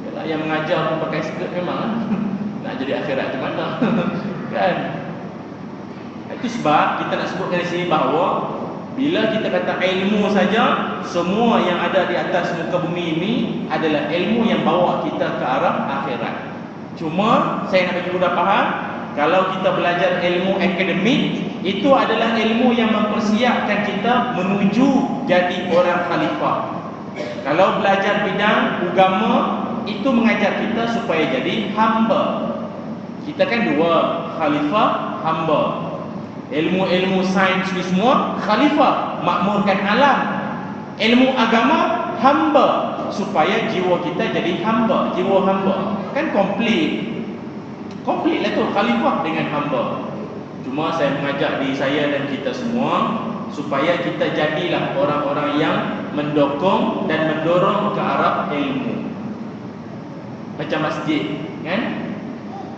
Yalah, yang mengajar pun pakai skirt memang nak jadi akhirat macam mana? Kan? Itu sebab kita nak sebutkan di sini bahawa bila kita kata ilmu saja, semua yang ada di atas muka bumi ini adalah ilmu yang bawa kita ke arah akhirat. Cuma saya nak bagi mudah faham, kalau kita belajar ilmu akademik, itu adalah ilmu yang mempersiapkan kita menuju jadi orang khalifah. Kalau belajar bidang agama, itu mengajar kita supaya jadi hamba. Kita kan dua, khalifah, hamba. Ilmu-ilmu sains ni semua khalifah, makmurkan alam. Ilmu agama, hamba, supaya jiwa kita jadi hamba, jiwa hamba. Kan komplit lah tu, khalifah dengan hamba. Cuma saya mengajak diri saya dan kita semua supaya kita jadilah orang-orang yang mendukung dan mendorong ke arah ilmu. Macam masjid, kan?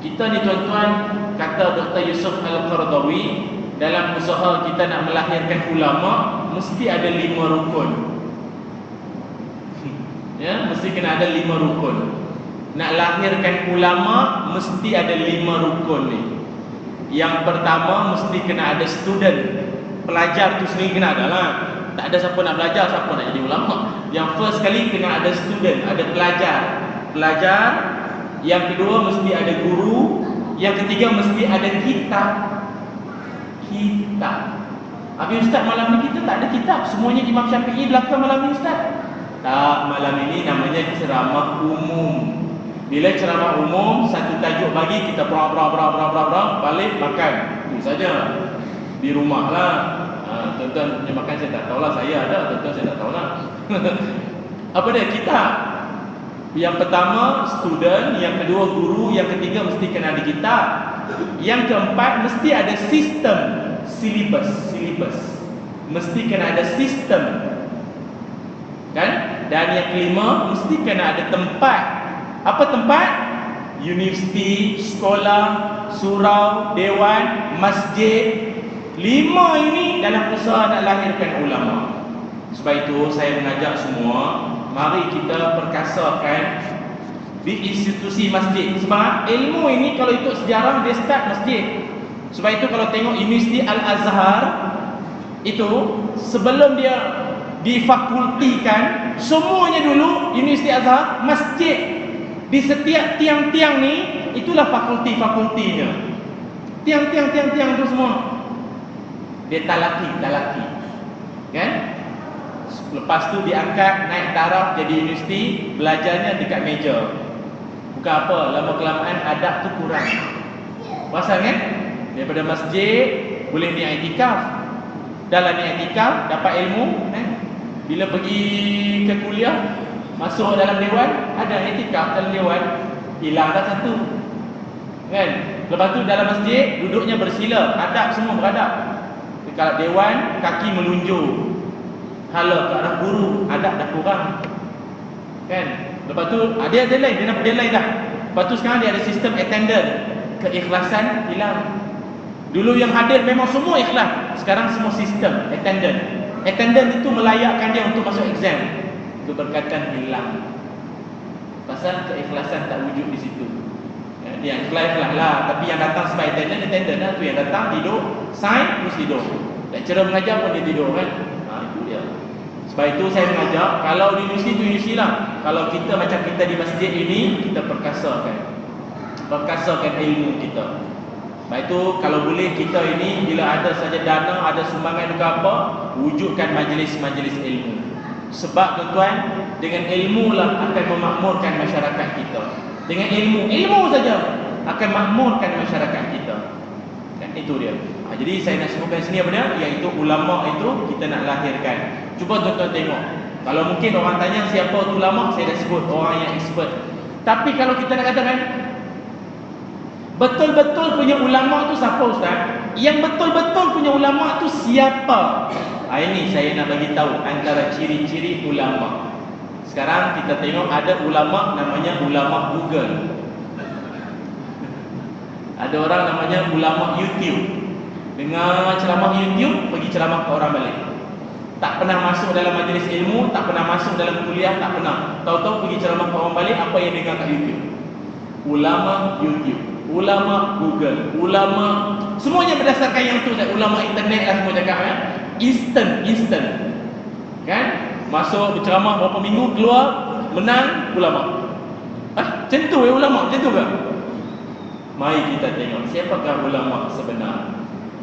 Kita ni tuan-tuan, kata Dr. Yusuf Al-Qaradawi, dalam usaha kita nak melahirkan ulama, mesti ada 5 rukun. Ya, mesti kena ada 5 rukun. Nak lahirkan ulama, mesti ada 5 rukun ni. Yang pertama, mesti kena ada student. Pelajar tu sendiri kena ada lah. Tak ada siapa nak belajar, siapa nak jadi ulama. Yang first kali kena ada student, ada pelajar. Yang kedua mesti ada guru. Yang ketiga mesti ada kitab. Habis Ustaz, malam ni kita tak ada kitab. Semuanya Imam Syafi'i belakang malam ni Ustaz. Tak, malam ini namanya ceramah umum. Bila ceramah umum, satu tajuk bagi, kita balik makan. Itu saja. Di rumah lah. Tuan-tuan punya makan saya tak tahulah. Saya ada, tuan-tuan saya tak tahulah. Apa dia? Kitab. Yang pertama student, yang kedua guru, yang ketiga mesti kena ada kitab. Yang keempat mesti ada sistem, syllabus. Mesti kena ada sistem. Kan? Dan yang kelima mesti kena ada tempat. Apa tempat? Universiti, sekolah, surau, dewan, masjid. 5 ini dalam usaha nak lahirkan ulama. Sebab itu saya mengajak semua, mari kita perkasakan di institusi masjid. Sebab ilmu ini kalau ikut sejarah dia start masjid. Sebab itu kalau tengok Universiti Al-Azhar itu, sebelum dia difakultikan, semuanya dulu Universiti Azhar, masjid di setiap tiang-tiang ni, itulah fakulti-fakultinya. Tiang-tiang tu semua dia talaki kan. Lepas tu diangkat, naik taraf jadi universiti, belajarnya dekat meja. Bukan apa, lama kelamaan adab tu kurang. Pasal kan, daripada masjid boleh ni iktikaf. Dalam ni iktikaf dapat ilmu, bila pergi ke kuliah, masuk dalam dewan, ada iktikaf dalam dewan, hilang dah satu. Kan? Lepas tu dalam masjid duduknya bersila, adab semua beradab. Kalau dewan, kaki melunjuk, hala ke arah guru, adab dah kurang. Kan? Lepas tu dia lain, dia nampak dia lain dah. Lepas tu sekarang dia ada sistem attendance, keikhlasan hilang. Dulu yang hadir memang semua ikhlas, sekarang semua sistem attendance. Attendance itu melayakkan dia untuk masuk exam. Keberkatan hilang. Pasal keikhlasan tak wujud di situ. Dia ikhlas lah, tapi yang datang sebab attendance lah tu, yang datang tidur, sign terus tidur. Lecturer mengajar pun dia tidur kan. Itu dia. Sebab itu saya mengajar, kalau di universiti tu universiti lah. Kalau kita macam kita di masjid ini, kita perkasakan ilmu kita. Sebab itu kalau boleh kita ini, bila ada saja dana, ada sumbangan ke apa, wujudkan majlis-majlis ilmu. Sebab tuan-tuan, dengan ilmu lah akan memakmurkan masyarakat kita. Dengan ilmu saja akan makmurkan masyarakat kita. Dan itu dia. Jadi saya nak sebutkan sini apa dia? Iaitu ulama itu kita nak lahirkan. Cuba tuan-tuan tengok. Kalau mungkin orang tanya siapa tu ulama, saya dah sebut orang yang expert. Tapi kalau kita nak katakan betul-betul punya ulama tu siapa ustaz? Yang betul-betul punya ulama tu siapa? Ini saya nak bagi tahu antara ciri-ciri ulama. Sekarang kita tengok ada ulama namanya ulama Google. Ada orang namanya ulama YouTube. Dengar ceramah YouTube, pergi ceramah ke orang balik. Tak pernah masuk dalam majlis ilmu, tak pernah masuk dalam kuliah, tak pernah. Tahu-tahu pergi ceramah ke orang balik, apa yang dengar kat YouTube? Ulama YouTube, ulama Google, ulama, semuanya berdasarkan yang tu. Ulama internet lah semua cakap ya. Instant. Kan? Masuk berceramah berapa minggu, keluar menang ulama. Macam tu ulama, macam tu ke? Mari kita tengok siapakah ulama sebenar.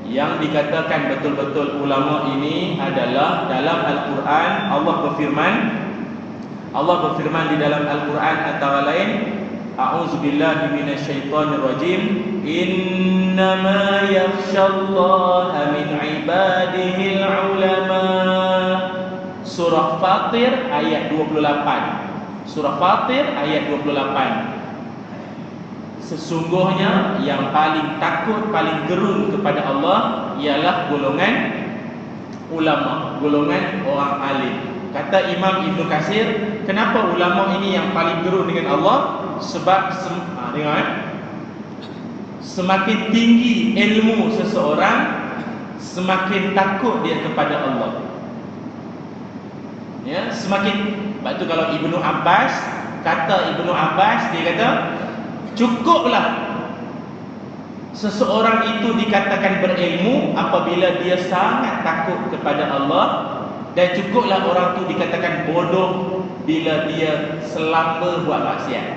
Yang dikatakan betul-betul ulama ini adalah dalam Al-Quran. Allah berfirman di dalam Al-Quran antara lain, A'udzubillahi minasyaitonirrajim, innama yakhshallaha min ibadihil ulama. Surah Fatir ayat 28. Surah Fatir ayat 28. Sesungguhnya yang paling takut, paling gerun kepada Allah ialah golongan ulama, golongan orang alim. Kata Imam Ibn Katsir, kenapa ulama ini yang paling gerun dengan Allah? Sebab semakin tinggi ilmu seseorang, semakin takut dia kepada Allah. Ya, semakin. Sebab tu kalau Ibnu Abbas, kata Ibnu Abbas, dia kata cukuplah seseorang itu dikatakan berilmu apabila dia sangat takut kepada Allah, dan cukuplah orang itu dikatakan bodoh bila dia selamba buat maksiat.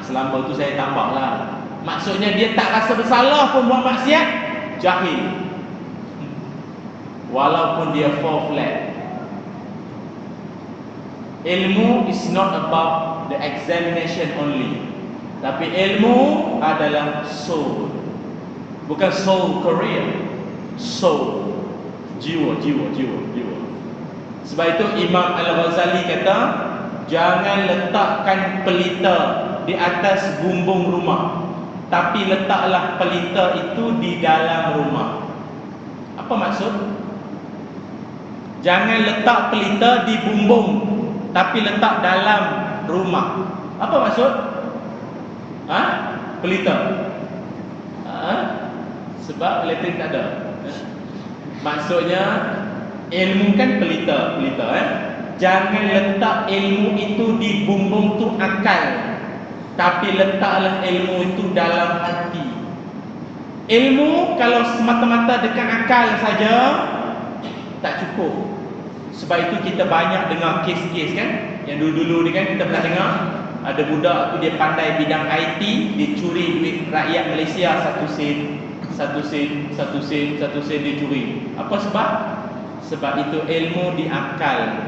Selamba itu saya tambahlah, maksudnya dia tak rasa bersalah pun buat maksiat, jahil, walaupun dia fall flat. Ilmu is not about the examination only, tapi ilmu adalah soul. Bukan soul career, soul, jiwa. Sebab itu Imam Al-Ghazali kata, jangan letakkan pelita di atas bumbung rumah, tapi letaklah pelita itu di dalam rumah. Apa maksud? Jangan letak pelita di bumbung, tapi letak dalam rumah. Apa maksud? Pelita. Sebab elektrik tak ada. Maksudnya ilmu kan pelita. Jangan letak ilmu itu di bumbung tu akal, tapi letaklah ilmu itu dalam hati. Ilmu kalau semata-mata dekat akal saja tak cukup. Sebab itu kita banyak dengar kes-kes kan, yang dulu-dulu ni kan kita pernah dengar ada budak tu dia pandai bidang IT, dia curi duit rakyat Malaysia 1 sen, 1 sen, 1 sen, 1 sen dia curi. Apa sebab? Sebab itu ilmu di akal.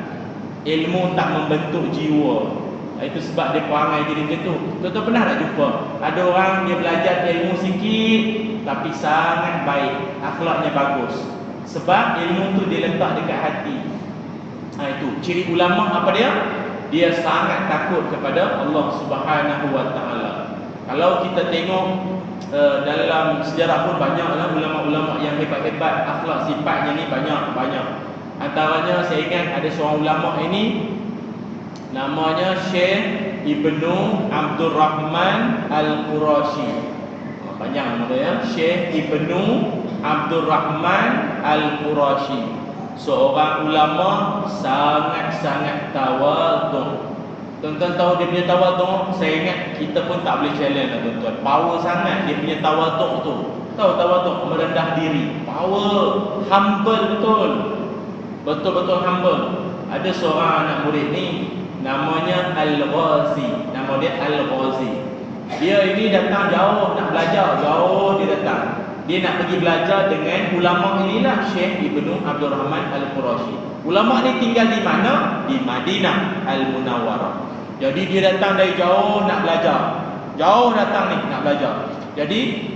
Ilmu tak membentuk jiwa. Itu sebab dia perangai jadi macam tu. Tuan-tuan pernah tak jumpa ada orang dia belajar ilmu sikit tapi sangat baik, akhlaknya bagus. Sebab ilmu tu dia letak dekat hati. Itu ciri ulama apa dia? Dia sangat takut kepada Allah Subhanahu Wa Taala. Kalau kita tengok dalam sejarah pun banyaklah ulama-ulama yang hebat-hebat, akhlak sifatnya ni banyak. Antaranya saya ingat ada seorang ulama ini namanya Syekh Ibnu Abdul Rahman Al-Qurashi. Panjang nama dia ya. Syekh Ibnu Abdul Rahman Al-Qurashi. Seorang ulama sangat-sangat tawaduk. Tuan-tuan tahu dia punya tawaduk? Saya ingat kita pun tak boleh challenge lah tuan-tuan. Power sangat dia punya tawaduk tu. Tahu tawaduk? Merendah diri. Power. Humble betul. Betul-betul humble. Ada seorang anak murid ni namanya Al-Ghazi. Nama dia Al-Ghazi. Dia ini datang jauh nak belajar. Jauh dia datang. Dia nak pergi belajar dengan ulama inilah, Syekh Ibnu Abdul Rahman Al-Qurashi. Ulama ni tinggal di mana? Di Madinah Al-Munawwarah. Jadi dia datang dari jauh nak belajar. Jauh datang ni nak belajar. Jadi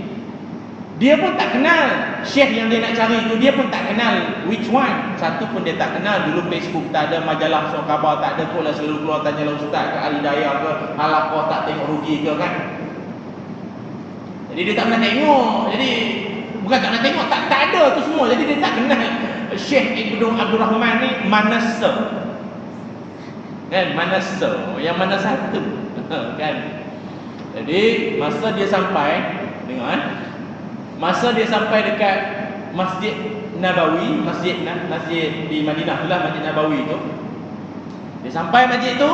dia pun tak kenal Syekh yang dia nak cari tu, dia pun tak kenal which one. Satu pun dia tak kenal. Dulu Facebook tak ada, majalah surat khabar tak ada, kau lah selalu keluar tanya lah ustaz ke Al-Hidayah ke Al-Aqah tak tengok rugi ke kan. Jadi dia tak pernah tengok. Jadi bukan tak pernah tengok, tak ada tu semua. Jadi dia tak kenal Syekh Ibnu Abdul Rahman ni mana se. Kan mana-se, yang mana satu. Kan. Jadi masa dia sampai, dengar masa dia sampai dekat Masjid Nabawi, masjid di Madinah itulah Masjid Nabawi tu. Dia sampai masjid tu,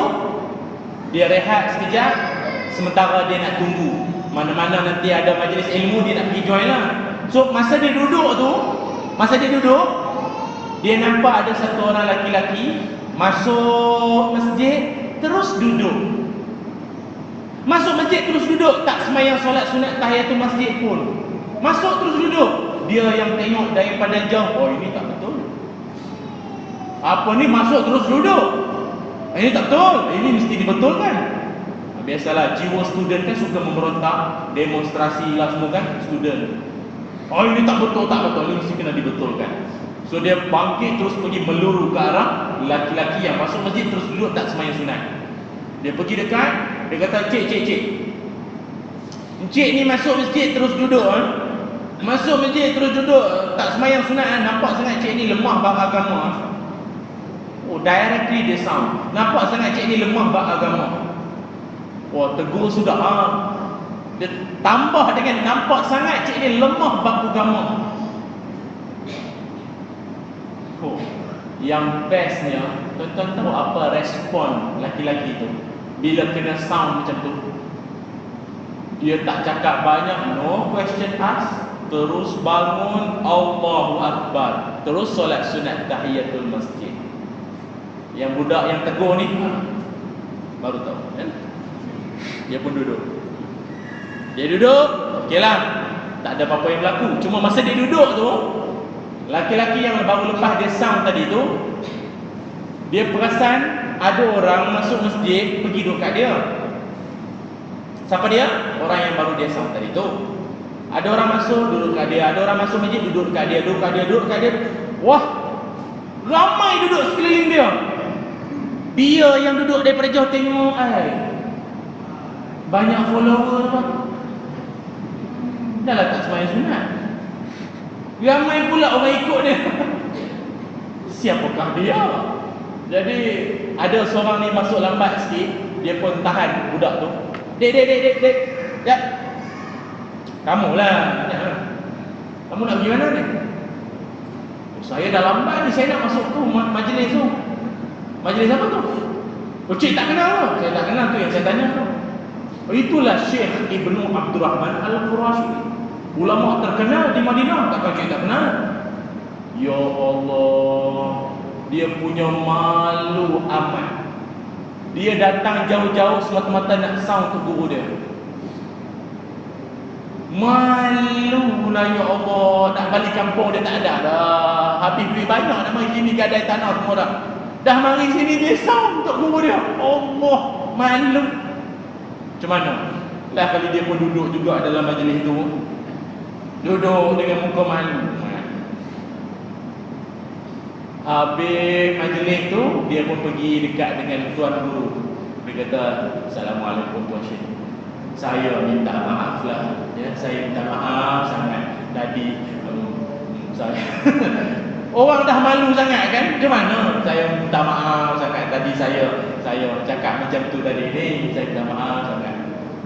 dia rehat sekejap sementara dia nak tunggu mana-mana nanti ada majlis ilmu dia nak pergi join lah. So masa dia duduk tu, dia nampak ada satu orang lelaki masuk masjid terus duduk. Masuk masjid terus duduk, tak sembahyang solat sunat tahiyatul masjid pun. Masuk terus duduk. Dia yang tengok daripada jauh, oh ini tak betul. Apa ni masuk terus duduk? Ini tak betul, ini mesti dibetulkan. Biasalah jiwa student kan suka memberontak, demonstrasi lah semua kan student. Oh ini tak betul, ini mesti kena dibetulkan. So dia bangkit terus pergi meluru ke arah lelaki-lelaki yang masuk masjid terus duduk tak sembahyang sunat. Dia pergi dekat, dia kata, cik ni masuk masjid terus duduk Masuk masjid terus duduk, tak sembahyang sunat nampak sangat cik ni lemah bab agama. Oh directly dia sound, nampak sangat cik ni lemah bab agama. Oh tegur sudah dia tambah dengan nampak sangat cik ni lemah bab agama. Oh, yang bestnya, tuan-tuan tahu apa respon laki-laki tu bila kena sound macam tu? Dia tak cakap banyak, no question ask, terus bangun Allahu Akbar, terus solat sunat tahiyatul masjid. Yang budak yang tegur ni baru tahu kan? Dia pun duduk. Dia duduk, okeylah, tak ada apa-apa yang berlaku. Cuma masa dia duduk tu, laki-laki yang baru lepas dia sound tadi tu, dia perasan ada orang masuk masjid pergi duduk kat dia. Siapa dia? Orang yang baru dia sound tadi tu. Ada orang masuk duduk kat dia, ada orang masuk masjid duduk kat dia, duduk kat dia. Wah, ramai duduk sekeliling dia. Dia yang duduk daripada jauh tengok, banyak follower apa? Dah lah tak sembahyang sunat. Ramai pula orang ikut dia. Siapakah dia? Jadi ada seorang ni masuk lambat sikit, dia pun tahan budak tu. Dek. Ya. Kamu lah. Kamu nak pergi mana ni? Saya dah lambat ni, saya nak masuk tu majlis tu. Majlis apa tu? Oh cik tak kenal lah. Saya tak kenal tu yang saya tanya tu. Itulah Syekh Ibnu Abdul Rahman Al-Qurashi. Ulama terkenal di Madinah, takkan kita tak kenal? Ya Allah, dia punya malu amat. Dia datang jauh-jauh semata-mata nak sound untuk guru dia. Malu lah, ya Allah. Nak balik kampung dia tak ada dah. Habis duit banyak nak mari sini gadai tanah semua dah. Dah mari sini dia sound untuk guru dia. Allah, malu. Macam mana? Lah kali dia pun duduk juga dalam majlis tu. Duduk dengan muka malu. Habis majlis tu, dia pun pergi dekat dengan tuan guru. Dia kata, Assalamualaikum Tuan Syekh. Saya minta maaf lah, ya, saya minta maaf sangat tadi saya orang dah malu sangat kan, macam mana saya minta maaf sangat tadi saya cakap macam tu tadi ni, saya minta maaf sangat.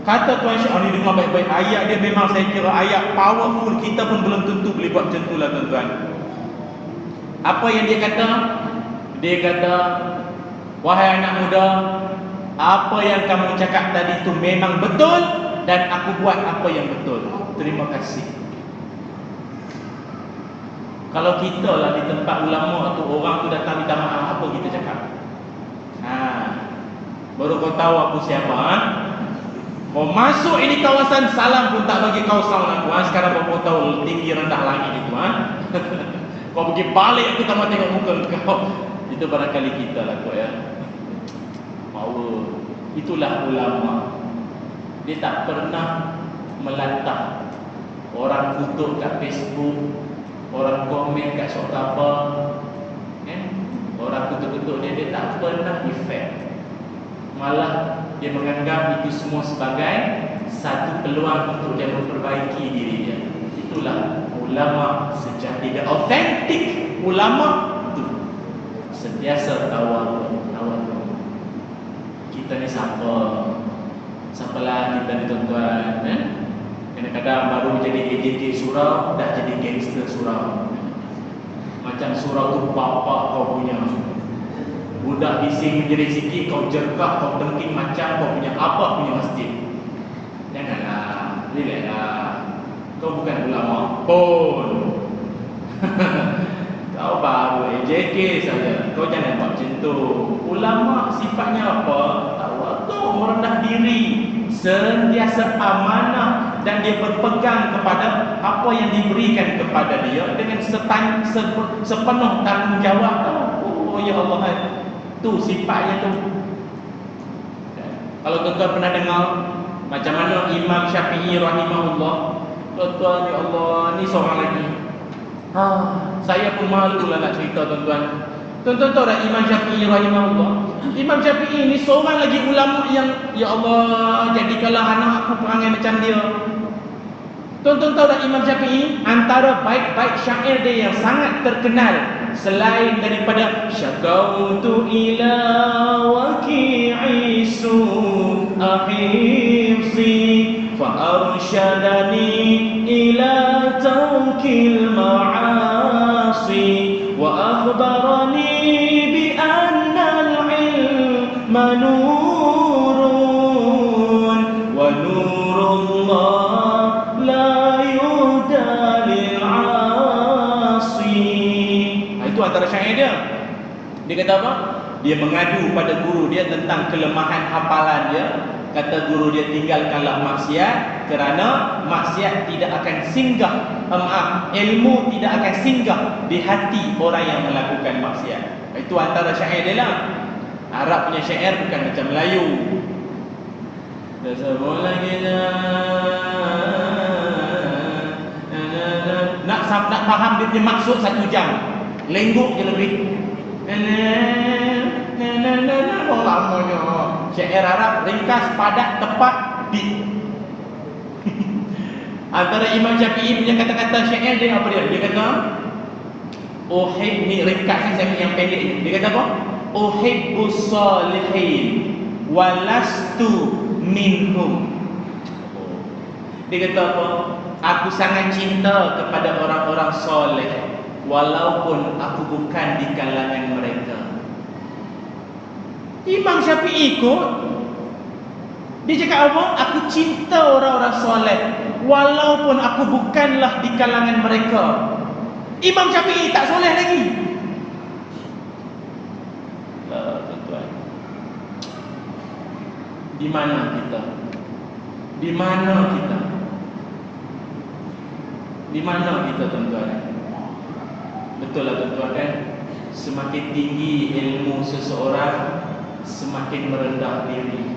Kata Tuan Syekh ni, dengar baik-baik, ayat dia memang saya kira ayat powerful, kita pun belum tentu boleh buat macam tu lah tuan-tuan. Apa yang dia kata? Dia kata, wahai anak muda, apa yang kamu cakap tadi itu memang betul, dan aku buat apa yang betul. Terima kasih. Kalau kita lah di tempat ulama tu, orang tu datang minta maaf, apa kita cakap? Baru kau tahu aku siapa, Kau masuk ini kawasan, salam pun tak bagi kau salam aku, Sekarang kau tahu tinggi rendah langit itu, Kau pergi balik, aku tak mau tengok muka kau. Itu barangkali kita lah kau, ya. Power. Itulah ulama. Dia tak pernah melantah. Orang kutuk kat Facebook, orang komen kat apa, orang kutuk-kutuk dia tak pernah efek. Malah dia menganggap itu semua sebagai satu peluang untuk dia memperbaiki diri dia. Itulah ulama sejati. Dia autentik ulama itu. Sentiasa tawadhu. Kita ni siapa? Siapalah kita ni tuan-tuan, Kadang-kadang baru jadi AJK surau, dah jadi gangster surau. Macam surau tu bapak kau punya. Budak bising menjerit sikit, kau jerkah, kau tengking macam kau punya apa punya masjid. Janganlah, relaxlah. Kau bukan ulama pun. Kau baru AJK saja. Kau jangan buat macam tu. Ulama sifatnya apa? Tawadhu, merendah diri, sentiasa amanah, dan dia berpegang kepada apa yang diberikan kepada dia dengan sepenuh tanggungjawab. Oh ya Allah, tu sifatnya tu. Kalau tuan-tuan pernah dengar macam mana Imam Syafi'i rahimahullah, tuan-tuan, ya Allah, ni seorang lagi. Saya pun malu lah nak cerita tuan-tuan. Tuan-tuan tahu tak Imam Syafi'i rahimahullah? Imam Syafi'i ni seorang lagi ulama yang, ya Allah, jadikanlah anak aku perangai macam dia. Tuan-tuan tahu tak Imam Syafi'i, antara baik-baik syair dia yang sangat terkenal, selain daripada syakautu ila waqi'i su'ahifzi fa arsyadani ila tawkil ma'asi wa akhbarani bi anna al-ilma nurun wa nurullah la yudalil 'asi. Itu antara syair dia. Dia kata apa? Dia mengadu pada guru dia tentang kelemahan hafalan dia. Kata guru dia, tinggalkanlah maksiat, kerana maksiat tidak akan singgah, ilmu tidak akan singgah di hati orang yang melakukan maksiat. Itu antara syair dia lah. Arab punya syair bukan macam Melayu. Nak faham dia punya maksud 1 jam, lengguk je lebih. Oh lamanya. Syair Arab ringkas, padat, tepat, beat. Antara Imam Syafi'i punya kata-kata syair dia apa dia? Dia kata, ni ringkas yang pendek ni. Dia kata apa? Uhibbus salihin walastu minhum. Dia kata apa? Aku sangat cinta kepada orang-orang soleh, walaupun aku bukan di kalangan mereka. Imam Syafi'i ikut. Dia cakap apa? Aku cinta orang-orang soleh walaupun aku bukanlah di kalangan mereka. Imam Syafi'i tak soleh lagi. Tuan-tuan, di mana kita? Di mana kita? Di mana kita, tuan-tuan? Betul lah, tuan-tuan, kan? Semakin tinggi ilmu seseorang, semakin merendah diri.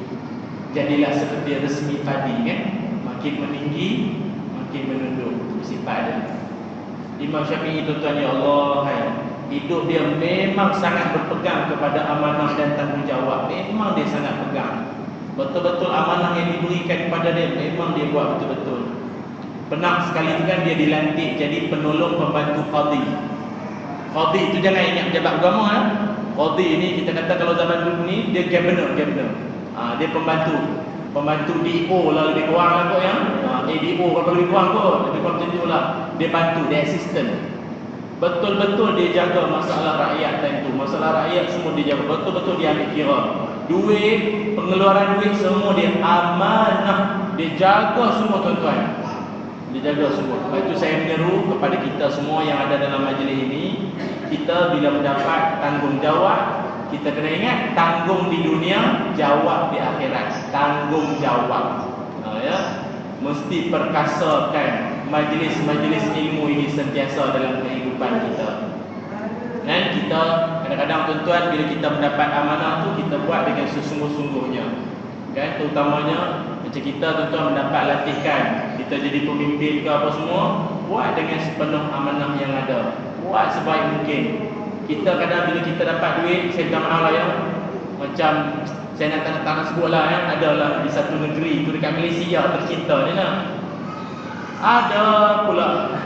Jadilah seperti resmi padi, kan? Makin meninggi, makin menunduk. Sifat dia. Imam Syafi'i, tuan-tuan, ya Allah, hidup dia memang sangat berpegang kepada amanah dan tanggungjawab. Memang dia sangat pegang. Betul-betul amanah yang diberikan kepada dia, memang dia buat betul-betul. Pernah sekali tu kan dia dilantik jadi penolong pembantu qadi. Qadi itu jangan ingat pejabat agama, ha? Qadi ni kita kata kalau zaman dulu ni dia governor. Dia pembantu DO lah lebih kurang lah kot, ya. ADO kalau lebih kurang kot, lebih kurang macam tu lah. Dia bantu, dia assistant. Betul-betul dia jaga masalah rakyat time tu. Masalah rakyat semua dia jaga. Betul-betul dia ambil kira. Duit, pengeluaran duit semua dia amanah. Dia jaga semua, tuan-tuan. Dia jaga semua. Sebab itu saya menyeru kepada kita semua yang ada dalam majlis ini, kita bila mendapat tanggungjawab, kita kena ingat tanggung di dunia, jawab di akhirat. Tanggungjawab. Ya. Mesti perkasakan majlis-majlis ilmu ini sentiasa dalam kehidupan kita. Dan kita kadang-kadang, tuan-tuan, bila kita mendapat amanah tu, kita buat dengan sesungguh-sungguhnya. Kan, terutamanya macam kita, tuan-tuan, mendapat latihan, kita jadi pemimpin ke apa semua, buat dengan sepenuh amanah yang ada. Buat sebaik mungkin. Kita kadang bila kita dapat duit, saya minta maaf lah, ya, macam saya nak tak nak sebut lah, ya, adalah di satu negeri tu dekat Malaysia tercinta ni lah, ada pula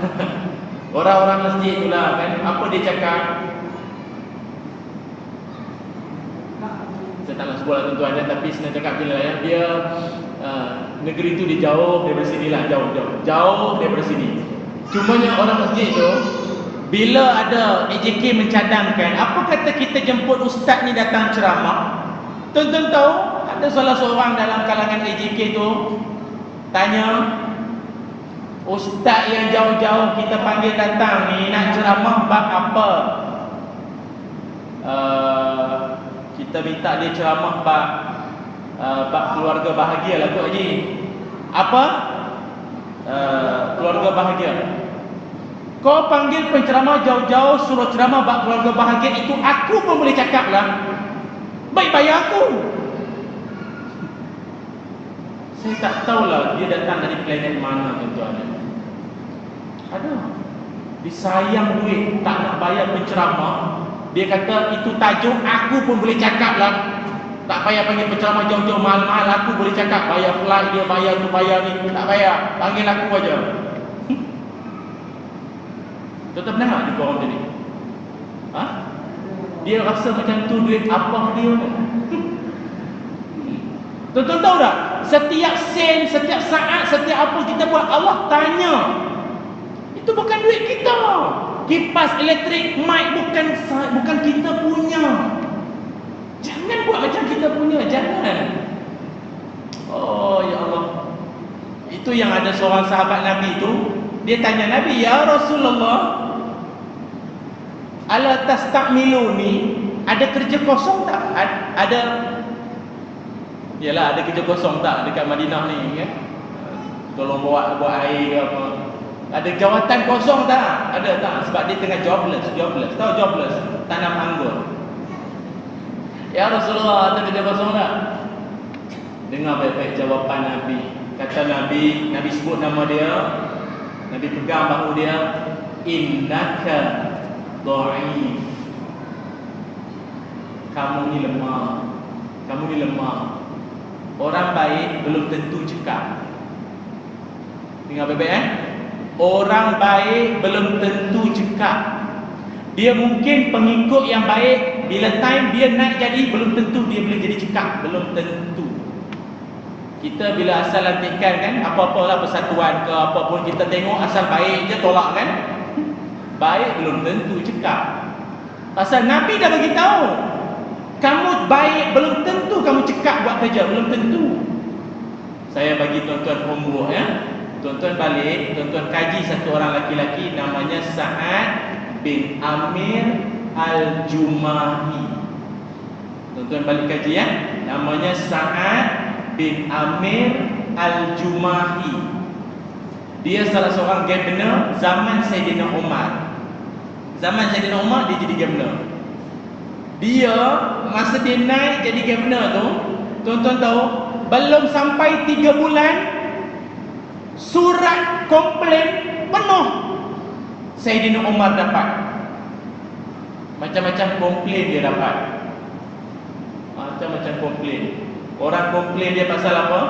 orang-orang masjid tu lah, kan, apa dia cakap, saya tak nak sebut lah, tuan-tuan, ya, tapi senang cakap je lah, ya, dia negeri tu dia jauh daripada sini lah, jauh daripada sini. Cumanya orang masjid tu, bila ada AJK mencadangkan, apa kata kita jemput ustaz ni datang ceramah, tuan-tuan tahu, ada salah seorang dalam kalangan AJK tu tanya, ustaz yang jauh-jauh kita panggil datang ni nak ceramah bab apa? Kita minta dia ceramah bab keluarga bahagia lah, Kak Haji. Apa? Keluarga bahagia. Kau panggil penceramah jauh-jauh suruh ceramah bab keluarga bahagia, itu aku pun boleh cakap lah. Baik bayar aku. Saya tak tahulah dia datang dari planet mana, tuan-tuan. Ada. Disayang duit, tak nak bayar penceramah. Dia kata itu tajuk aku pun boleh cakap lah. Tak payah panggil penceramah jauh-jauh mahal-mahal, aku boleh cakap. Bayar flight dia, bayar tu, bayar ni. Tak bayar, panggil aku aja. Tuan-tuan pernah tak jumpa orang macam ni? Ha? Dia rasa macam tu duit apa dia? Tuan-tuan tahu tak? Setiap sen, setiap saat, setiap apa kita buat, Allah tanya. Itu bukan duit kita. Kipas elektrik, mic bukan kita punya. Jangan buat macam kita punya, jangan. Oh ya Allah. Itu yang ada seorang sahabat Nabi tu, dia tanya Nabi, ya Rasulullah, ala tastakmiluni, ada kerja kosong tak? Ada. Yalah, ada kerja kosong tak dekat Madinah ni, kan? Tolong buat air ke apa. Ada jawatan kosong tak? Ada tak? Sebab dia tengah jobless. Tahu jobless? Tanam anggur. Ya Rasulullah, ada kerja kosong tak? Dengar baik-baik jawapan Nabi. Kata Nabi sebut nama dia, Nabi pegang bahu dia, innaka dha'if. Kamu ni lemah. Orang baik belum tentu cekap. Dengar baik-baik, orang baik belum tentu cekap. Dia mungkin pengikut yang baik, bila time dia naik jadi, belum tentu dia boleh jadi cekap. Belum tentu. Kita bila asal lantikan, kan, apa-apalah persatuan ke apa pun, kita tengok asal baik je tolak, kan. Baik belum tentu cekap. Pasal Nabi dah bagi tahu, kamu baik belum tentu kamu cekap buat kerja, belum tentu. Saya bagi tuan-tuan homework ya. Tuan-tuan balik, tuan-tuan kaji satu orang laki-laki namanya Sa'ad bin Amir Al-Jumahi. Tuan-tuan balik kaji ya. Namanya Sa'ad bin Amir Al-Jumahi. Dia salah seorang governor zaman Sayyidina Umar. Zaman Sayyidina Umar dia jadi governor. Dia masa dia naik jadi governor tu, tuan-tuan tahu, belum sampai 3 bulan surat komplain penuh Sayyidina Umar dapat. Macam-macam komplain dia dapat. Macam-macam komplain. Orang komplain dia pasal apa?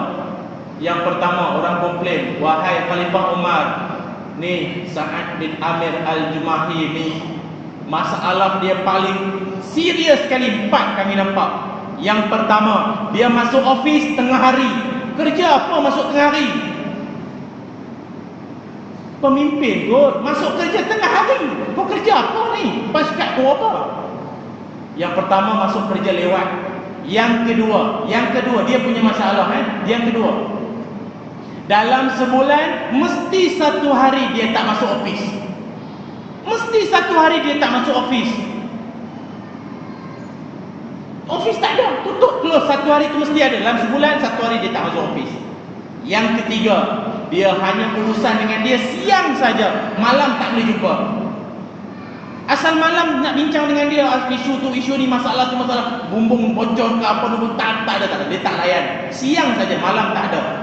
Yang pertama, orang komplain, wahai Khalifah Umar, ni Sa'ad bin Amir Al-Jumahi ni masalah dia paling serius sekali. 4 kami nampak. Yang pertama, dia masuk office tengah hari. Kerja apa masuk tengah hari? Pemimpin kot, masuk kerja tengah hari. Kau kerja apa ni? Paskat kau apa? Yang pertama, masuk kerja lewat. Yang kedua dia punya masalah Yang kedua, dalam sebulan mesti 1 hari dia tak masuk office. Mesti 1 hari dia tak masuk office. Office tak ada, tutup close 1 hari tu mesti ada. Dalam sebulan 1 hari dia tak masuk office. Yang ketiga, dia hanya urusan dengan dia siang saja, malam tak boleh jumpa. Asal malam nak bincang dengan dia, isu tu, isu ni, masalah tu, masalah bumbung bocor ke apa tu, tak ada, dia tak layan. Siang saja, malam tak ada.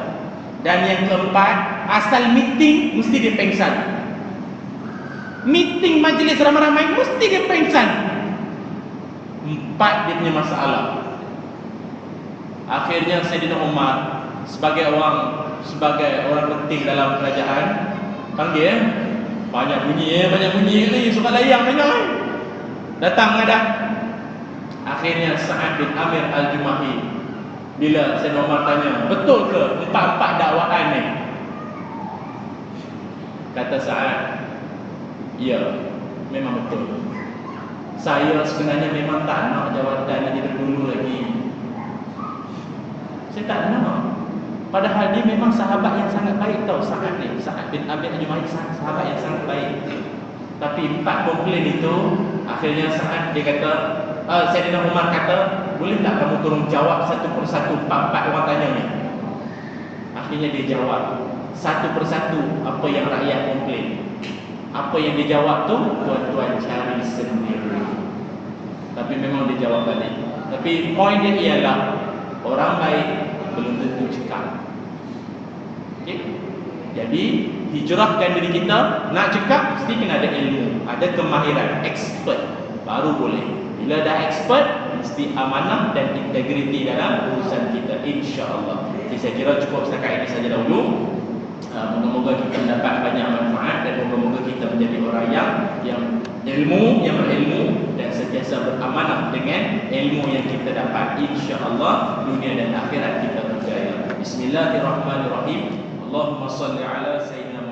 Dan yang keempat, asal meeting mesti dia pengsan. Meeting majlis ramai-ramai mesti dia pengsan. 4 dia punya masalah. Akhirnya Sayyidina Umar sebagai orang penting dalam kerajaan panggil, banyak bunyi ni, surat layang banyak datang menghadap. Akhirnya Sa'ad bin Amir Al-Jumahi, bila Sayyidina Umar tanya, betul ke 4 dakwaan ni? Kata Sa'ad, ya, memang betul. Saya sebenarnya memang tak nak jawatan ni dulu lagi. Saya tak nak. Padahal dia memang sahabat yang sangat baik tau, Sa'ad ni. Sa'ad bin Amir Al-Jumahi sahabat yang sangat baik. Tapi 4 komplain itu, akhirnya Sa'ad dia kata, Sayyidina Umar kata, boleh tak kamu tolong jawab satu persatu 4 orang tanya ni? Akhirnya dia jawab satu persatu apa yang rakyat komplain. Apa yang dia jawab tu, tuan-tuan cari sendiri. Tapi memang dia jawab balik. Tapi poin dia ialah, orang baik belum tentu cekap. Okay? Jadi hijrahkan diri kita. Nak cekap mesti kena ada ilmu, ada kemahiran, expert, baru boleh. Bila dah expert, mesti amanah dan integriti dalam urusan kita, insya-Allah. Jadi saya kira cukup setakat ini saja dahulu. Moga-moga kita mendapat banyak manfaat dan moga-moga kita menjadi orang yang berilmu dan sentiasa beramanah dengan ilmu yang kita dapat. Insya-Allah dunia dan akhirat kita berjaya. Bismillahirrahmanirrahim. Allahumma salli ala sayyidina